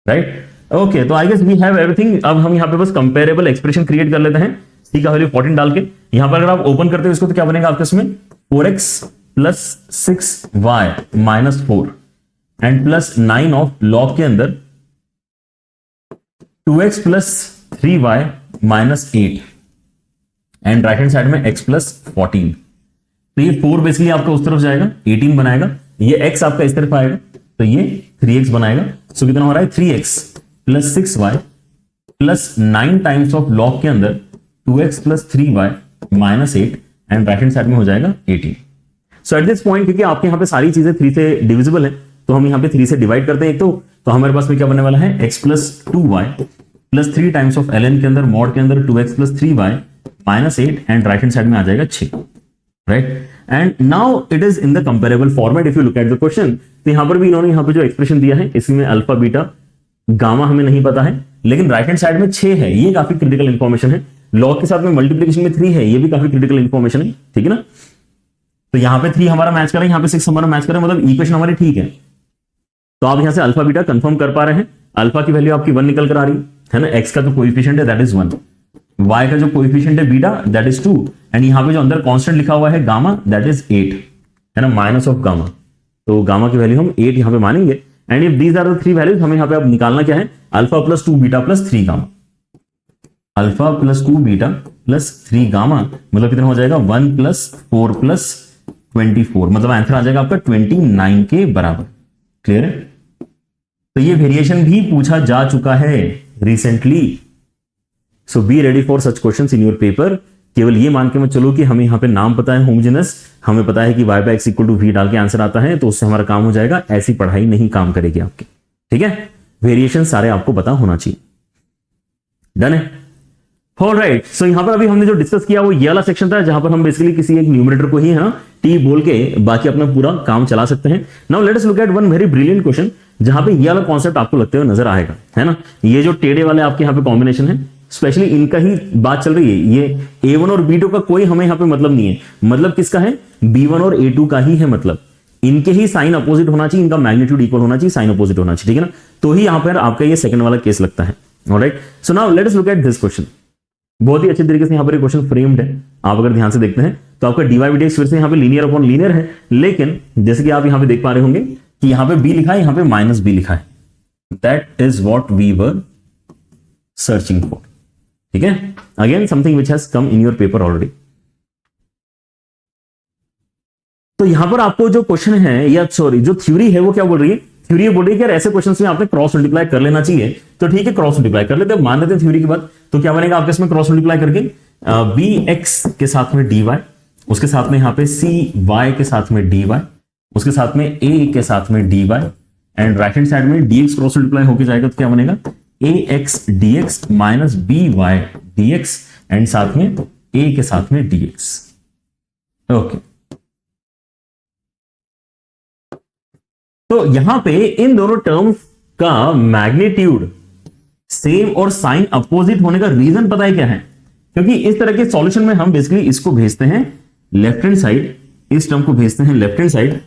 राइट। ओके, तो I guess we have everything. अब हम यहाँ पे बस कंपेरेबल एक्सप्रेशन क्रिएट कर लेते हैं c का वैल्यू 14 डाल के। यहां पर अगर आप ओपन करते हो इसको तो क्या बनेगा आपके इसमें 4x plus 6y minus 4, and plus 9 of log के अंदर 2x plus 3y minus 8, and right hand side में x प्लस 14। तो ये 4 बेसिकली आपका उस तरफ जाएगा 18 बनाएगा, ये x आपका इस तरफ आएगा तो ये 3x बनाएगा। सो कितना हो रहा है 3x plus 6y plus 9 times of log के अंदर 2x plus 3y minus 8, and right hand side में हो जाएगा 18। सो एट दिस पॉइंट क्योंकि आपके यहाँ पे सारी चीजें 3 से डिविजिबल है, तो हम यहाँ पे 3 से डिवाइड करते हैं एक तो हमारे पास में क्या बनने वाला है x plus 2y plus 3 times of ln के अंदर मॉड के अंदर 2x plus 3y minus 8, and right hand side में आ जाएगा 6, right. And now it is in the comparable format if you look at the question. तो यहां पर भी इन्होंने यहाँ पे जो एक्सप्रेशन दिया है इसमें अल्फा बीटा गामा हमें नहीं पता है, लेकिन राइट हैंड साइड में 6 है, ये काफी क्रिटिकल इंफॉर्मेशन है। लॉग के साथ में मल्टीप्लीकेशन में 3 है, ये भी काफी क्रिटिकल इंफॉर्मेशन है, ठीक है ना। तो यहाँ पे 3 हमारा मैच करें, यहाँ पे 6 हमारा मैच करें, मतलब इक्वेशन हमारी ठीक है। तो आप यहां से अल्फा बीटा कंफर्म कर पा रहे हैं। अल्फा की वैल्यू आपकी 1 निकल कर आ रही है ना, एक्स का जो कोएफिशिएंट है दैट इज 1, y का जो कोएफिशिएंट है बीटा दैट इज 2, एंड यहां पे जो अंदर कांस्टेंट लिखा हुआ है गामा दैट इज 8, है ना, माइनस ऑफ गामा। तो गामा की वैल्यू हम 8 यहां पे मानेंगे, and if these are the 3 values हमें यहां पे अब निकालना क्या है alpha plus 2 beta plus 3 gamma. Alpha plus 2 beta plus 3 gamma मतलब कितना हो जाएगा 1 प्लस 4 प्लस 24, मतलब आंसर आ जाएगा आपका 29 के बराबर। क्लियर है। तो ये वेरिएशन भी पूछा जा चुका है recently, so B ready for such questions in your paper. केवल ये मान के मत चलो कि हमें यहां पे नाम पता है होमोजेनस, हमें पता है कि y bye x equal to v डाल के आंसर आता है तो उससे हमारा काम हो जाएगा। ऐसी पढ़ाई नहीं काम करेगी आपकी, ठीक है। वेरिएशन सारे आपको पता होना चाहिए। डन है। ऑलराइट, सो यहां पर अभी हमने जो डिस्कस किया वो ये वाला सेक्शन था जहां पर हम बेसिकली किसी एक न्यूमरेटर को ही है ना t बोल के बाकी अपना पूरा काम चला सकते हैं। Now let us look at one very brilliant question जहां पे ये वाला कॉन्सेप्ट आपको लगते हुए नजर आएगा, है ना। ये जो टेढ़े वाले आपके यहाँ पे कॉम्बिनेशन है, स्पेशली इनका ही बात चल रही है। ये A1 और B2 का कोई हमें यहाँ पे मतलब नहीं है, मतलब किसका है B1 और A2 का ही है। मतलब इनके ही साइन अपोजिट होना चाहिए, इनका मैग्नीट्यूड इक्वल होना चाहिए, साइन अपोजिट होना चाहिए, ठीक है ना। तो ही यहाँ पर आपका ये सेकंड वाला केस लगता है। Alright, so now let us look at this question. बहुत ही अच्छे तरीके से यहाँ पर क्वेश्चन फ्रेम्ड है। आप अगर ध्यान से देखते हैं तो आपका dy by dx फिर से यहाँ पे लीनियर अपॉन लीनियर है, लेकिन जैसे कि आप यहाँ पे देख पा रहे होंगे कि यहाँ पे b लिखा है, यहाँ पे माइनस b लिखा है। That is what we were searching for, ठीक है। Again something which has come in your paper already. तो यहां पर आपको जो क्वेश्चन है या सॉरी जो थ्योरी है वो क्या बोल रही है, थ्योरी बोल रही है कि यार ऐसे क्वेश्चंस में आपने क्रॉस मल्टीप्लाई कर लेना चाहिए। तो ठीक है, क्रॉस मल्टीप्लाई कर लेते हैं, मान लेते हैं थ्योरी की बात। तो क्या बनेगा आपके इसमें क्रॉस मल्टीप्लाई करके, बी एक्स के साथ में डी वाई, उसके साथ में यहाँ पे सी वाई के साथ में डी वाई, उसके साथ में ए के साथ में d y, and right hand side में डी एक्स क्रॉस मल्टीप्लाई होकर जाएगा। तो क्या बनेगा a x d x minus b y d x, and साथ में ए के साथ में डी एक्स। ओके, तो यहां पे इन दोनों टर्म्स का मैग्नीट्यूड सेम और साइन अपोजिट होने का रीजन पता है क्या है? क्योंकि इस तरह के सॉल्यूशन में हम बेसिकली इसको भेजते हैं लेफ्ट हैंड साइड, इस टर्म को भेजते हैं लेफ्ट हैंड साइड,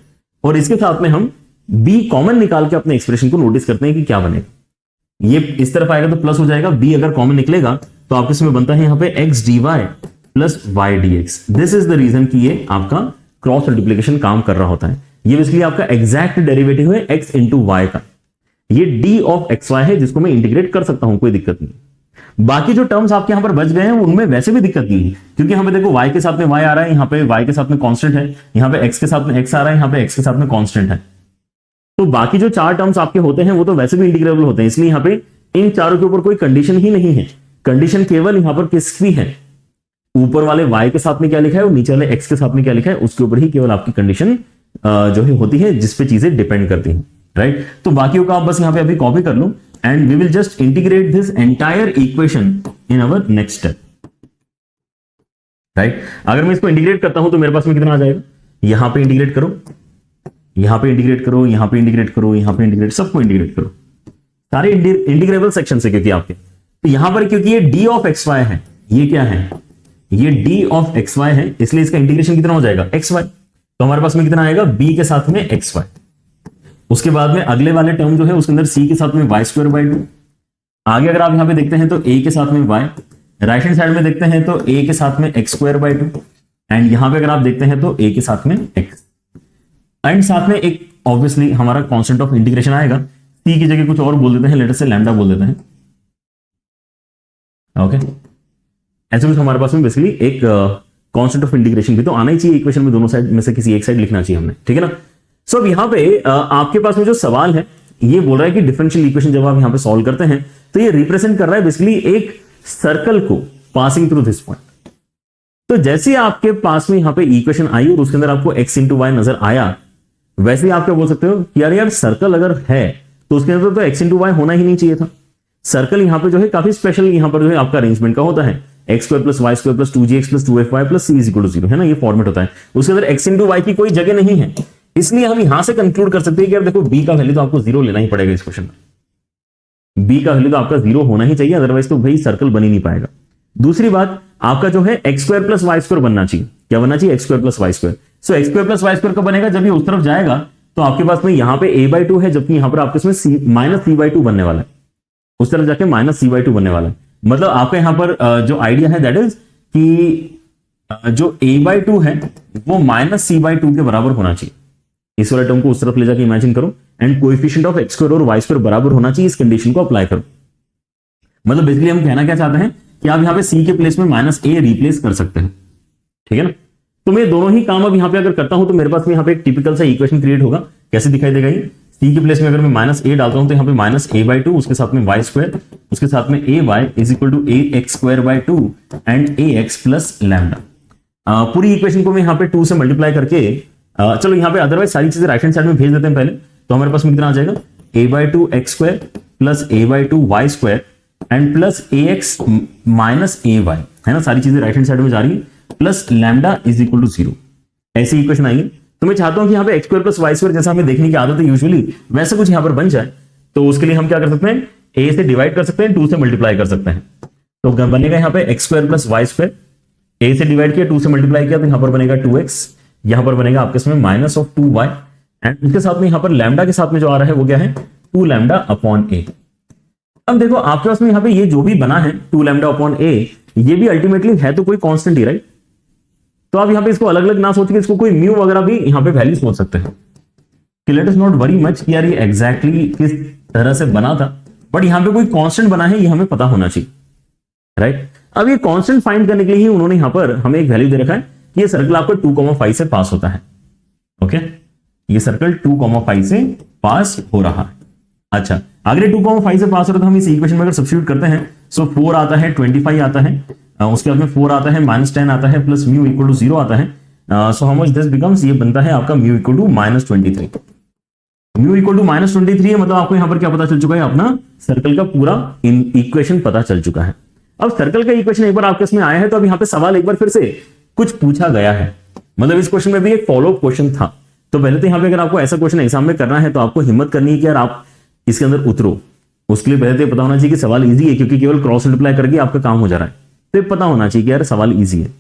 और इसके साथ में हम b कॉमन निकाल के अपने एक्सप्रेशन को नोटिस करते हैं कि क्या बनेगा। ये इस तरफ आएगा तो प्लस हो जाएगा, b अगर कॉमन निकलेगा तो आपके इसमें बनता है यहां पे x dy plus y dx। This is the reason कि ये आपका क्रॉस मल्टीप्लिकेशन काम कर रहा होता है। ये बेसिकली आपका एग्जैक्ट डेरिवेटिव है x इंटू वाई का। ये d ऑफ xy है जिसको मैं इंटीग्रेट कर सकता हूं, कोई दिक्कत नहीं। बाकी जो टर्म्स आपके यहां पर बच गए हैं उनमें वैसे भी दिक्कत नहीं है, क्योंकि यहां पे देखो y के साथ में y आ रहा है, यहां पे y के साथ में कांस्टेंट है, यहां पे x के साथ में x आ रहा है, यहां पे x के साथ में कांस्टेंट है। तो बाकी जो चार टर्म्स आपके होते हैं वो तो वैसे भी इंटीग्रेबल होते हैं, इसलिए यहां पे इन चारों के ऊपर कोई कंडीशन ही नहीं है। कंडीशन केवल यहां पर किसकी है, ऊपर वाले y के साथ में क्या लिखा है और नीचे वाले x के साथ में क्या लिखा है, उसके ऊपर ही केवल आपकी कंडीशन जो है होती है, जिसपे चीजें डिपेंड करती हैं, राइट। तो बाकियों का आप बस यहां पे अभी कॉपी कर लो, and we will just integrate this entire equation in our next step, right. अगर मैं इसको इंटीग्रेट करता हूं तो मेरे पास में कितना आ जाएगा, यहां पे इंटीग्रेट करो, यहां पे इंटीग्रेट करो, यहां पे इंटीग्रेट करो, यहां पे इंटीग्रेट, सबको इंटीग्रेट करो, सारे इंटीग्रेबल सेक्शन से, क्योंकि आपके तो यहां पर क्योंकि ये d ऑफ xy है, ये क्या है, ये d ऑफ xy है, इसलिए इसका इंटीग्रेशन कितना हो जाएगा xy। तो हमारे पास में कितना आएगा b के साथ में xy। उसके बाद में अगले वाले टर्म जो है उसके अंदर c के साथ में y स्क्वायर बाई 2। आगे अगर आप यहां पे देखते हैं तो a के साथ में y, राइट हैंड साइड में देखते हैं तो a के साथ में x स्क्वायर बाई 2, एंड यहां पे अगर आप देखते हैं तो a के साथ में x, एंड साथ में एक ऑब्वियसली हमारा कांस्टेंट ऑफ इंटीग्रेशन आएगा। c की जगह कुछ और बोल देते हैं, लेटर से लैम्डा बोल देते हैं, ओके। ऐसे कुछ हमारे पास में बेसिकली एक कांस्टेंट ऑफ इंटीग्रेशन भी तो आना ही चाहिए इक्वेशन में, दोनों साइड में से किसी एक साइड लिखना चाहिए हमने, ठीक है ना। सो अब यहाँ पे आपके पास में जो सवाल है ये बोल रहा है कि डिफरेंशियल इक्वेशन जब आप यहाँ पे सॉल्व करते हैं तो ये रिप्रेजेंट कर रहा है बेसिकली एक सर्कल को पासिंग थ्रू दिस पॉइंट। तो जैसे आपके पास में यहाँ पे इक्वेशन आई और उसके अंदर आपको x इंटू वाई नजर आया, वैसे ही आप क्या बोल सकते हो कि यार सर्कल अगर है तो उसके अंदर तो x इंटू वाई होना ही नहीं चाहिए था। सर्कल यहाँ पे जो है काफी स्पेशल यहाँ पर जो है आपका अरेंजमेंट का होता है, x square plus Y square plus 2gx plus 2fy plus c is equal to 0, है ना, ये फॉर्मेट होता है। उसके अंदर x इंटू वाई की कोई जगह नहीं है, इसलिए हम यहां से कंक्लूड कर सकते हैं कि यार देखो b का वैल्यू तो आपको 0 लेना ही पड़ेगा इस क्वेश्चन में। b का वैल्यू तो आपका 0 होना ही चाहिए, अदरवाइज तो भाई सर्कल बन ही नहीं पाएगा। दूसरी बात, आपका जो है x square plus Y square बनना चाहिए, क्या बनना चाहिए, x square plus Y square. So x square plus Y square कब बनेगा, जब ये उस तरफ जाएगा तो आपके पास में यहाँ पे a/2 है, जबकि यहाँ पर आपके इसमें माइनस c/2 बनने वाला है, उस तरफ जाके माइनस c/2 बनने वाला है। मतलब आपका यहाँ पर जो आइडिया है दैट इज कि जो a/2 है वो माइनस c/2 के बराबर होना चाहिए। इस वाले टर्म को उस तरफ ले जाके इमेजिन करो, and coefficient of x square और y स्क्वायर बराबर होना चाहिए, इस कंडीशन को अप्लाई करो। मतलब बेसिकली हम कहना क्या चाहते हैं कि आप यहाँ पे c के प्लेस में माइनस a रिप्लेस कर सकते हैं, ठीक है ना। तो मैं दोनों ही काम अब यहाँ पे अगर करता हूं तो मेरे पास में यहाँ पे एक टिपिकल सा इक्वेशन क्रिएट होगा। कैसे दिखाई देगा ये, c के प्लेस में अगर मैं माइनस a डालता हूं तो यहाँ पे माइनस a/2, उसके साथ में y स्क्वायर, उसके साथ में ay is equal to ax square by 2 and ax plus lambda. पूरी इक्वेशन को मैं यहाँ पे 2 से मल्टीप्लाई करके चलो यहाँ पे अदरवाइज सारी चीजें राइट हैंड साइड में भेज देते हैं पहले, तो हमारे पास में कितना आ जाएगा, a/2 x square plus a/2 y square and plus ax minus ay, है ना, सारी चीजें राइट हैंड साइड में जा रही है, plus lambda is equal to 0। ऐसी इक्वेशन आएगी। तो मैं चाहता हूं कि यहाँ पे X square plus Y square जैसा हमें देखने की आदत है यूजुअली, वैसा कुछ यहाँ पर बन जाए। तो उसके लिए हम क्या कर सकते हैं, a से डिवाइड कर सकते हैं, 2 से मल्टीप्लाई कर सकते हैं। तो बनेगा यहाँ पे X square plus Y square, a से डिवाइड किया 2 से मल्टीप्लाई किया तो यहाँ पर बनेगा 2x, यहाँ पर बनेगा आपके इसमें माइनस ऑफ 2y, एंड उसके साथ में यहाँ पर लैम्डा के साथ में जो आ रहा है वो क्या है, 2 लैम्डा अपॉन a। अब देखो आपके पास में यहाँ पे ये जो भी बना है 2 लैम्डा अपॉन a, ये भी अल्टीमेटली है तो कोई कांस्टेंट ही, राइट। तो आप यहाँ पे इसको अलग अलग ना सोच के इसको कोई म्यू वगैरह भी यहाँ पे वैल्यू सोच सकते हैं कि let us not worry much कि यार ये एग्जैक्टली किस तरह से बना था, बट यहाँ पे कोई कांस्टेंट बना है ये हमें पता होना चाहिए, राइट। अब ये कांस्टेंट फाइंड करने के लिए ही उन्होंने यहाँ पर हमें एक वैल्यू दे रखा है कि ये सर्कल आपका 2,5 से पास होता है। ओके, ये सर्कल 2,5 से पास हो रहा है। अच्छा, अगर 2,5 से पास हो रहा है तो हम इस इक्वेशन में अगर सब्स्टिट्यूट करते हैं, सो 4 आता है, 25 आता है, उसके बाद में 4 आता है, -10 आता है, प्लस म्यू इक्वल टू 0 आता है। So how much this becomes, ये बनता है आपका mu equal to -23। Mu equal to -23 है, मतलब आपको यहां पर क्या पता चल चुका है, अपना सर्कल का पूरा इक्वेशन पता चल चुका है। अब सर्कल का इक्वेशन एक बार आपके इसमें आया है, तो अब यहां पे सवाल एक बार फिर से कुछ पूछा गया है, मतलब इस क्वेश्चन में भी एक फॉलो अप क्वेश्चन था। तो पहले तो यहां पे अगर आपको ऐसा क्वेश्चन एग्जाम में करना है तो आपको हिम्मत करनी है कि यार आप इसके अंदर उतरो। उसके लिए पहले तो पता होना चाहिए कि सवाल इजी है, क्योंकि केवल क्रॉस मल्टीप्लाई करके आपका काम हो जा रहा है, तो पता होना चाहिए कि यार सवाल इजी है।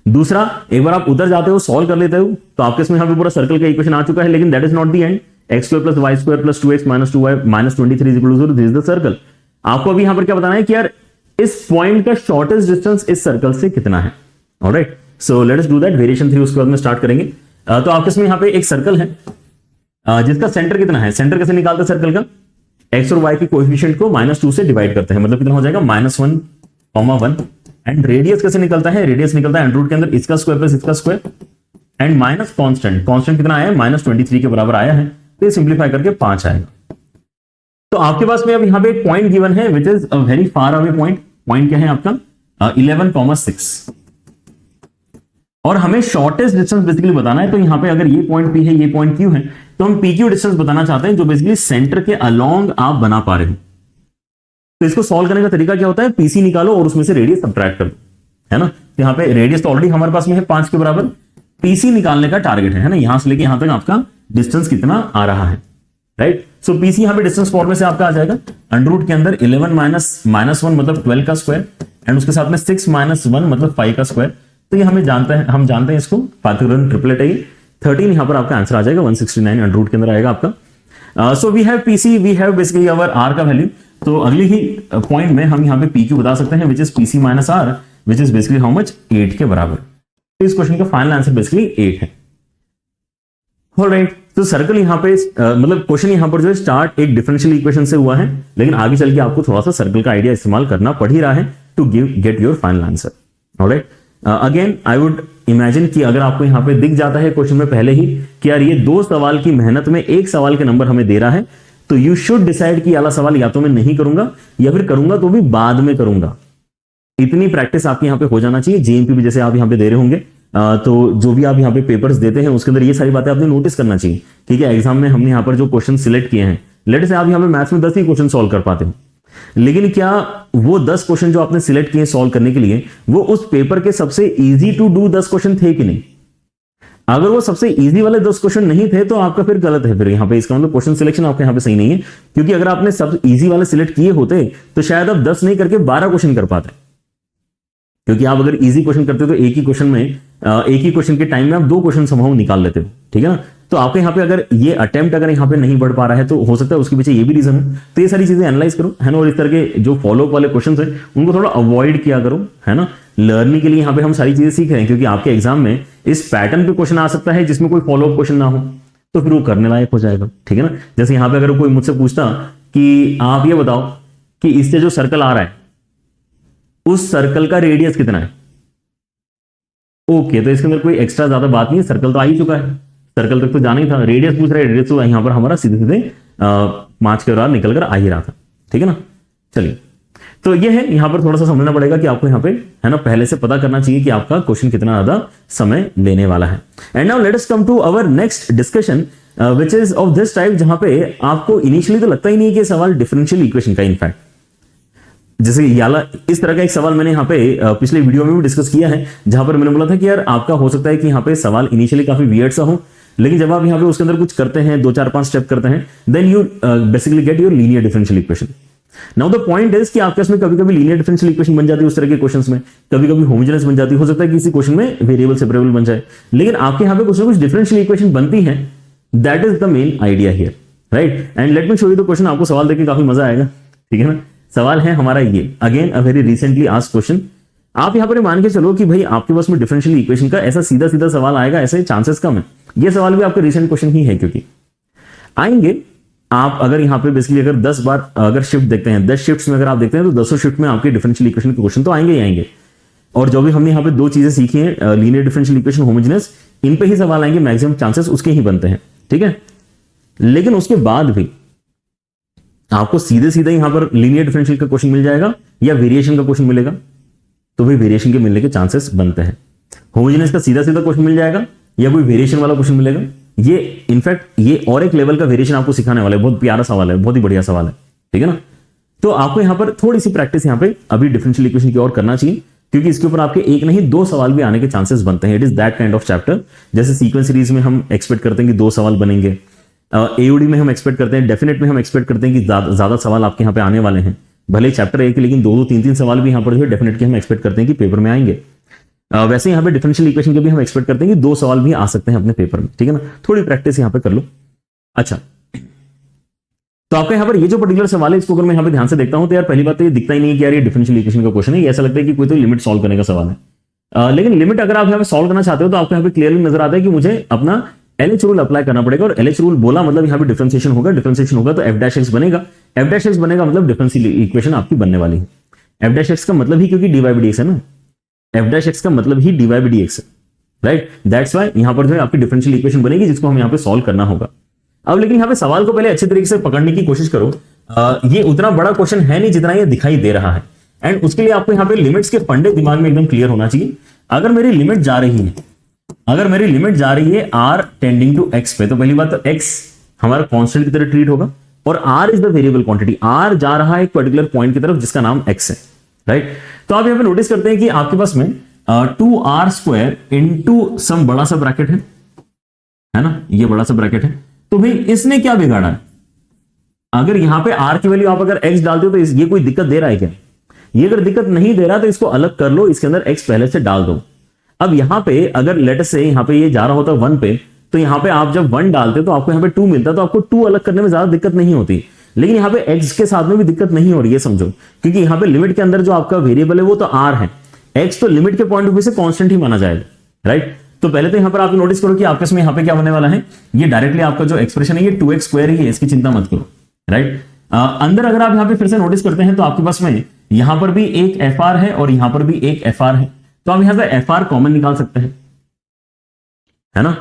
दूसरा, एक बार आप उधर जाते हो, सॉल्व कर लेते हो, तो आपके इसमें यहां पे पूरा सर्कल का इक्वेशन आ चुका है, लेकिन that is not the end. x² + y² + 2x - 2y - 23 = 0, this is the circle. आपको अभी यहां पर क्या बताना है कि यार इस पॉइंट का शॉर्टेस्ट डिस्टेंस इस सर्कल से कितना है। Alright, so let us do that. Variation 3 उसके बाद में स्टार्ट करेंगे। तो आपके इसमें यहां पे एक सर्कल है, जिसका सेंटर कितना है। सेंटर कैसे निकालते हैं सर्कल का, x और y के कोएफिशिएंट को -2 से डिवाइड करते हैं, मतलब कितना हो जाएगा -1, 1। एंड रेडियस कैसे निकलता है, रेडियस निकलता है अंडर रूट के अंदर इसका स्क्वायर प्लस इसका square, and minus constant, constant कितना आया है, -23 के बराबर आया है, तो सिंप्लीफाई करके 5 आएगा। तो आपके पास में अब यहां पे एक पॉइंट गिवन है which is a very far away point. Point क्या है आपका 11,6, और हमें शॉर्टेस्ट डिस्टेंस बेसिकली बताना है। तो यहां पे अगर ये पॉइंट P है, ये पॉइंट Q है, तो हम PQ डिस्टेंस बताना चाहते हैं, जो बेसिकली सेंटर के अलोंग आप बना पा रहे हो। तो इसको सॉल्व करने का तरीका क्या होता है, PC निकालो और उसमें से रेडियस सब्ट्रैक्ट कर दो, है ना। तो यहां पे रेडियस तो ऑलरेडी हमारे पास में है 5 के बराबर, PC निकालने का टारगेट है ना, यहां से लेके यहां तक आपका डिस्टेंस कितना आ रहा है, राइट। सो PC यहां पे डिस्टेंस फॉर्म में से आपका आ जाएगा अंडर रूट के अंदर 11 -1 मतलब 12 का स्क्वायर, एंड उसके साथ में 6 - 1 मतलब 5 का स्क्वायर। तो ये हम जानते हैं इसको पाइथागोरन ट्रिपलेट है ये। 13 यहां पर आपका आंसर आ जाएगा, 169 अंडर रूट के अंदर आएगा आपका। So we have PC, we have basically our R का वैल्यू। तो अगली ही पॉइंट में हम यहां पे PQ बता सकते हैं, which is PC - R, which is basically how much, 8 के बराबर। तो इस क्वेश्चन का फाइनल आंसर बेसिकली 8 है। ऑलराइट, तो सर्कल यहां पे मतलब क्वेश्चन यहां पर जो है स्टार्ट एक डिफरेंशियल इक्वेशन से हुआ है, लेकिन आगे चल के आपको थोड़ा सा सर्कल का आइडिया इस्तेमाल करना पड़ ही रहा है to get your final answer. Alright, again I would imagine कि अगर आपको यहां पे दिख जाता है क्वेश्चन में पहले ही कि यार ये 2 सवाल की मेहनत में एक सवाल के नंबर हमें दे रहा है, तो यू शुड डिसाइड कि वाला सवाल या तो मैं नहीं करूंगा या फिर करूंगा तो भी बाद में करूंगा। इतनी प्रैक्टिस आपके यहां पे हो जाना चाहिए। JMP भी जैसे आप यहां पे दे रहे होंगे, तो जो भी आप यहाँ पे पेपर्स देते हैं उसके अंदर ये सारी बातें आपने नोटिस करना चाहिए। ठीक है, एग्जाम में हमने यहाँ पर जो क्वेश्चन सिलेक्ट किए हैं, लेट से आप यहाँ पे मैथ्स में 10 ही क्वेश्चन सॉल्व कर पाते हो, लेकिन क्या वो 10 क्वेश्चन जो आपने सिलेक्ट किए सॉल्व करने के लिए, वो उस पेपर के सबसे इजी टू डू 10 क्वेश्चन थे कि नहीं। अगर वो सबसे इजी वाले 10 क्वेश्चन नहीं थे तो आपका फिर गलत है, फिर यहाँ पे इसका मतलब क्वेश्चन सिलेक्शन आपके यहाँ पे सही नहीं है। क्योंकि अगर आपने सब इजी वाले सिलेक्ट किए होते तो शायद आप 10 नहीं करके 12 क्वेश्चन कर पाते, क्योंकि आप अगर इजी क्वेश्चन करते तो एक ही क्वेश्चन के टाइम में आप 2 क्वेश्चन संभव निकाल लेते हो। ठीक है ना, तो आपके यहाँ पे अगर ये अटेम्प्ट अगर यहाँ पे नहीं बढ़ पा रहा है तो हो सकता है उसके पीछे ये भी रीजन हो। तो ये सारी चीजें एनालाइज करो, है ना, और इस तरह के जो फॉलोअप वाले क्वेश्चन है उनको थोड़ा अवॉइड किया करो, है ना। लर्निंग के लिए यहाँ पे हम सारी चीजें सीख रहे हैं, क्योंकि आपके एग्जाम में इस पैटर्न पे क्वेश्चन आ सकता है जिसमें कोई फॉलोअप क्वेश्चन ना हो, तो फिर वो करने लायक हो जाएगा। ठीक है ना, जैसे यहाँ पे अगर कोई मुझसे पूछता कि आप ये बताओ कि इससे जो सर्कल आ रहा है उस सर्कल का रेडियस कितना है, ओके, तो इसके अंदर कोई एक्स्ट्रा ज्यादा बात नहीं है, सर्कल तो आ ही चुका है, सर्कल तक तो जाना ही था। रेडियस पूछ रहा है, रेडियस तो यहां पर हमारा सीधे सीधे 5 के बराबर निकल कर आ ही रहा था। ठीक है ना, चलिए, तो ये है, यहां पर थोड़ा सा समझना पड़ेगा कि आपको यहां पे, है ना, पहले से पता करना चाहिए कि आपका क्वेश्चन कितना ज्यादा समय लेने वाला है। And now let us come to our next discussion which is of this type, जहां पे आपको इनिशियली तो लगता ही नहीं कि सवाल डिफरेंशियल इक्वेशन का, इनफैक्ट जैसे याला इस तरह का एक सवाल मैंने यहाँ पे पिछले वीडियो में भी डिस्कस किया है, जहां पर मैंने बोला था कि यार आपका हो सकता है कि यहाँ पे सवाल इनिशियली काफी वियर्ड सा हो, लेकिन जब आप यहाँ पे उसके अंदर कुछ करते हैं, 2 4 5 स्टेप करते हैं, then you basically get your linear differential equation. Now the point is कि आपके इसमें कभी कभी लीनियर डिफरेंशियल इक्वेशन बन जाती है उस तरह के क्वेश्चंस में, कभी कभी होमोजेनस बन जाती है, हो सकता है किसी क्वेश्चन में वेरिएबल सेपरेबल बन जाए, लेकिन आपके यहाँ पे कुछ ना कुछ डिफरेंशियल इक्वेशन बनती है। That is the main idea here, right. And let me show you the question, आपको सवाल देखकर काफी मजा आएगा। ठीक है ना, सवाल है हमारा ये, again a very recently asked question. आप यहां पर मान के चलो कि भाई आपके पास में डिफरेंशियल इक्वेशन का ऐसा सीधा सीधा सवाल आएगा, ऐसे चांसेस कम है। ये सवाल भी आपका रिसेंट क्वेश्चन ही है, क्योंकि आएंगे आप अगर यहां पे बेसिकली अगर 10 बार अगर शिफ्ट देखते हैं, 10 शिफ्ट्स में अगर आप देखते हैं तो 10 शिफ्ट में आपके डिफरेंशियल इक्वेशन के क्वेश्चन तो आएंगे ही आएंगे। और जो भी हमने यहाँ पे 2 चीजें सीखी हैं, लीनियर डिफरेंशियल इक्वेशन, होमोजेनस, इन पे ही सवाल आएंगे, मैक्सिमम चांसेस उसके ही बनते हैं, ठीक है। लेकिन उसके बाद भी आपको सीधे सीधे यहां पर लीनियर डिफरेंशियल का क्वेश्चन मिल जाएगा या वेरिएशन का क्वेश्चन मिलेगा, तो भाई वेरिएशन के मिलने के चांसेस बनते हैं। होमोजेनियस का सीधा सीधा क्वेश्चन मिल जाएगा या कोई वेरिएशन वाला क्वेश्चन मिलेगा। ये इनफैक्ट ये और एक लेवल का वेरिएशन आपको सिखाने वाला है, बहुत प्यारा सवाल है, बहुत ही बढ़िया सवाल है, ठीक है ना। तो आपको यहां पर थोड़ी सी प्रैक्टिस यहां पे अभी डिफरेंशियल इक्वेशन की और करना चाहिए, क्योंकि इसके ऊपर आपके एक नहीं 2 सवाल भी आने के चांसेस बनते हैं। It is that kind of chapter. जैसे सीक्वेंस सीरीज में हम एक्सपेक्ट करते हैं कि 2 सवाल बनेंगे, एओडी में हम एक्सपेक्ट करते हैं, डेफिनेट में हम एक्सपेक्ट करते हैं कि ज्यादा सवाल आपके यहाँ पे आने वाले हैं, भले चैप्टर 1 लेकिन 2-2, 3-3 सवाल भी यहाँ पर जो है डेफिनेट के हम एक्सपेक्ट करते हैं कि पेपर में आएंगे। वैसे यहाँ पे डिफरेंशियल इक्वेशन के भी हम एक्सपेक्ट करते हैं कि 2 सवाल भी आ सकते हैं अपने पेपर में, ठीक है ना। थोड़ी प्रैक्टिस यहाँ पे कर लो। अच्छा, तो आपका यहाँ पर ये जो पर्टिकुलर सवाल है, इसको अगर मैं यहाँ पे ध्यान से देखता हूं तो यार पहली बात तो ये दिखता ही नहीं है कि यार ये डिफरेंशियल इक्वेशन का क्वेश्चन है, ये ऐसा लगता है कि कोई तो लिमिट सॉल्व करने का सवाल है। लेकिन लिमिट अगर आप यहाँ पे सॉल्व करना चाहते हो तो आपको यहाँ पे क्लियरली नजर आता है कि मुझे अपना LH रूल अप्लाई करना पड़ेगा। और LH रूल बोला मतलब यहाँ पे डिफरेंशिएशन होगा, डिफरेंशिएशन होगा तो f' बनेगा, f' बनेगा मतलब डिफरेंशियल इक्वेशन आपकी बनने वाली है। f' का मतलब ही क्योंकि dy/dx है ना, f' का मतलब ही dy/dx है, राइट। दैट्स व्हाई यहां पर जो है आपकी डिफरेंशियल इक्वेशन बनेगी जिसको हम यहां पे सॉल्व करना होगा। अब लेकिन यहां पे सवाल को पहले अच्छे तरीके से पकड़ने की कोशिश करो। ये उतना बड़ा क्वेश्चन है नहीं जितना ये दिखाई दे रहा है, एंड उसके लिए आपको यहां पे लिमिट्स के फंडे दिमाग में एकदम क्लियर होना चाहिए। अगर मेरी लिमिट जा रही है r टेंडिंग टू x पे, तो पहली बात तो x हमारा कांस्टेंट की तरह ट्रीट होगा और r is the variable quantity. r जा रहा है एक पर्टिकुलर पॉइंट की तरफ जिसका नाम x है, राइट। तो आप यहां पे नोटिस करते हैं कि आपके पास में 2r² इंटू सम बड़ा सा ब्रैकेट है ना, ये बड़ा सा ब्रैकेट है। तो भाई इसने क्या बिगाड़ा है? अगर यहां पे r की वैल्यू आप अगर x डालते हो तो ये कोई दिक्कत दे रहा है क्या? ये अगर दिक्कत नहीं दे रहा तो इसको अलग कर लो, इसके अंदर x पहले से डाल दो। अब यहां पे अगर लेट से यहां पे ये जा रहा होता 1 पे, तो यहां पे आप जब 1 डालते तो आपको यहां पे 2 मिलता, तो आपको 2 अलग करने में ज्यादा दिक्कत नहीं होती। लेकिन यहां पे x के साथ में भी दिक्कत नहीं हो रही है, समझो, क्योंकि यहां पे लिमिट के अंदर जो आपका वेरिएबल है वो तो r है, x तो लिमिट के पॉइंट ऑफ व्यू से कांस्टेंट ही माना जाएगा, राइट। तो पहले तो यहां पर आप नोटिस करो कि आपके इसमें यहां पे क्या होने वाला है, ये डायरेक्टली आपका जो एक्सप्रेशन है ये 2x² ही है, इसकी चिंता मत करो, राइट। अंदर अगर आप यहां पे फिर से नोटिस करते हैं तो आपके पास में यहां पर भी एक fr है और यहां पर भी एक fr है, तो आप यहां से fr कॉमन निकाल सकते हैं, है ना।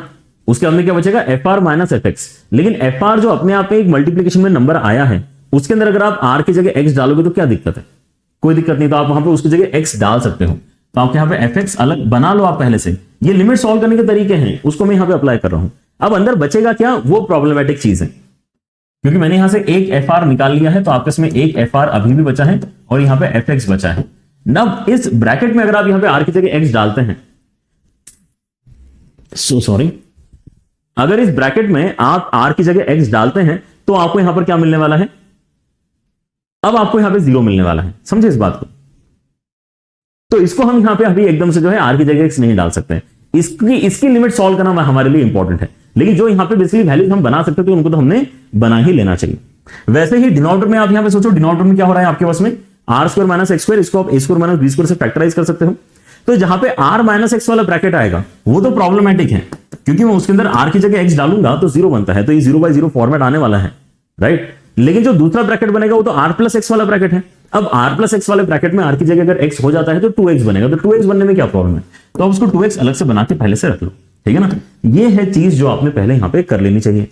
उसके अंदर क्या बचेगा, fr माइनस fx। लेकिन fr जो अपने आप में एक मल्टीप्लीकेशन में नंबर आया है, उसके अंदर अगर आप r की जगह x डालोगे तो क्या दिक्कत है? कोई दिक्कत नहीं, तो आप वहां पे उसकी जगह x डाल सकते हो। तो आप यहां पे fx अलग बना लो आप पहले से। ये लिमिट सॉल्व करने के तरीके हैं, उसको मैं यहां पे अप्लाई कर रहा हूं। अब अंदर बचेगा क्या, वो प्रॉब्लमेटिक चीज है, क्योंकि मैंने यहां से एक fr निकाल लिया है, तो आपके इसमें एक fr अभी भी बचा है और यहां पे fx बचा है। अब इस ब्रैकेट में अगर आप यहां पे r की जगह x डालते हैं, सॉरी, अगर इस ब्रैकेट में आप r की जगह x डालते हैं तो आपको यहां पर क्या मिलने वाला है, अब आपको यहां पे 0 मिलने वाला है, समझे इस बात को। तो इसको हम यहां पे अभी एकदम से जो है r की जगह x नहीं डाल सकते हैं, इसकी लिमिट सॉल्व करना हमारे लिए इंपॉर्टेंट है। लेकिन जो यहां पे बेसिकली वैल्यूज हम बना सकते थे उनको तो हमने बना ही लेना चाहिए। वैसे ही डिनोमिनेटर में आप यहां पे सोचो, डिनोमिनेटर में क्या हो रहा है आपके पास में, r² माइनस x², इसको आप a² माइनस b² से फैक्टराइज कर सकते हो। तो जहां पे r माइनस x वाला ब्रैकेट आएगा वो तो प्रॉब्लमेटिक है, क्योंकि मैं उसके अंदर r की जगह x डालूंगा तो 0 बनता है, तो ये 0/0 फॉर्मेट आने वाला है, राइट। लेकिन जो दूसरा ब्रैकेट बनेगा वो तो r प्लस x वाला ब्रैकेट है। अब r प्लस x वाले ब्रैकेट में r की जगह अगर x हो जाता है तो 2x बनेगा, तो 2x बनने में क्या प्रॉब्लम है, तो आप उसको 2x अलग से बना के पहले से रख लो, ठीक है ना। ये है चीज जो आपने पहले यहां पे कर लेनी चाहिए,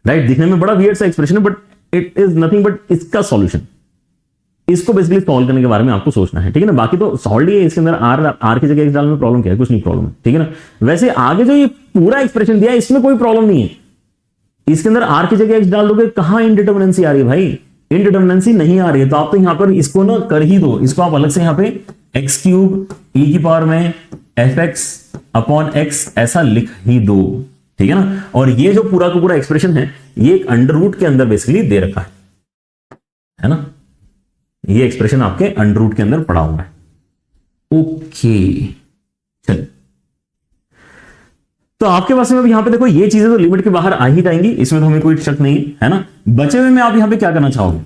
राइट। दिखने में बड़ा वियर्ड सा एक्सप्रेशन है, but it is nothing but इसका सॉल्यूशन। इसको बेसिकली सॉल्व करने के बारे में आपको सोचना है, ठीक है ना। बाकी तो सॉल्व ही है, इसके अंदर r की जगह x डालने में प्रॉब्लम क्या है, कुछ नहीं प्रॉब्लम है, ठीक है ना। वैसे आगे जो ये पूरा एक्सप्रेशन दिया है इसमें कोई प्रॉब्लम नहीं है, इसके अंदर r की जगह x डाल दोगे, कहां इनडिटरमिनेंसी आ रही है भाई, इनडिटरमिनेंसी नहीं आ रही है, तो आप तो यहां पर इसको ना कर ही दो, इसको आप अलग से यहां पे x³ e की पावर में fx अपॉन x ऐसा लिख ही दो, ठीक है ना। और ये जो पूरा का पूरा एक्सप्रेशन है ये एक अंडर रूट के अंदर बेसिकली दे रखा है ना, ये एक्सप्रेशन आपके अंडर रूट के अंदर पड़ा हुआ है। ओके चलिए, तो आपके पास में अब यहां पे देखो ये चीजें तो लिमिट के बाहर आ ही जाएंगी, इसमें तो हमें कोई शक नहीं है ना। बचे हुए में आप यहां पे क्या करना चाहोगे,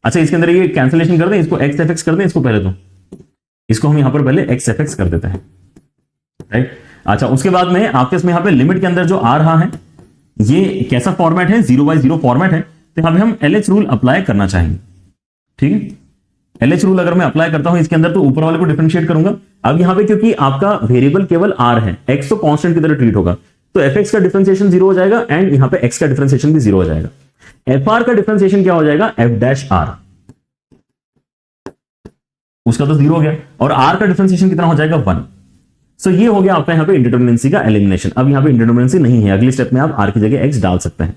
अच्छा इसके अंदर ये कैंसिलेशन कर दें, इसको x fx कर दें, इसको पहले तो इसको हम यहां पर पहले x fx कर देते हैं, राइट। अच्छा उसके बाद में आपके इसमें यहां पे लिमिट के अंदर जो आ रहा है ये कैसा फॉर्मेट है, 0/0 फॉर्मेट है, तो यहां पे हम LH रूल अप्लाई करना चाहेंगे, ठीक है। LH रूल अगर मैं अप्लाई करता हूं इसके अंदर तो ऊपर वाले को डिफरेंशिएट करूंगा। अब यहां पे क्योंकि आपका वेरिएबल केवल r है, x तो कांस्टेंट की तरह ट्रीट होगा, तो fx का डिफरेंशिएशन 0 हो जाएगा एंड यहां पे x का डिफरेंशिएशन भी 0 हो जाएगा। fr का डिफरेंशिएशन क्या हो जाएगा, f डैश r, उसका तो 0 हो गया, और r का डिफरेंशिएशन कितना हो जाएगा 1। सो ये हो गया आपका यहां पे इंडिटरमिनेंसी का एलिमिनेशन। अब यहां पे इंडिटरमिनेंसी नहीं है, अगली स्टेप में आप r की जगह x डाल सकते हैं।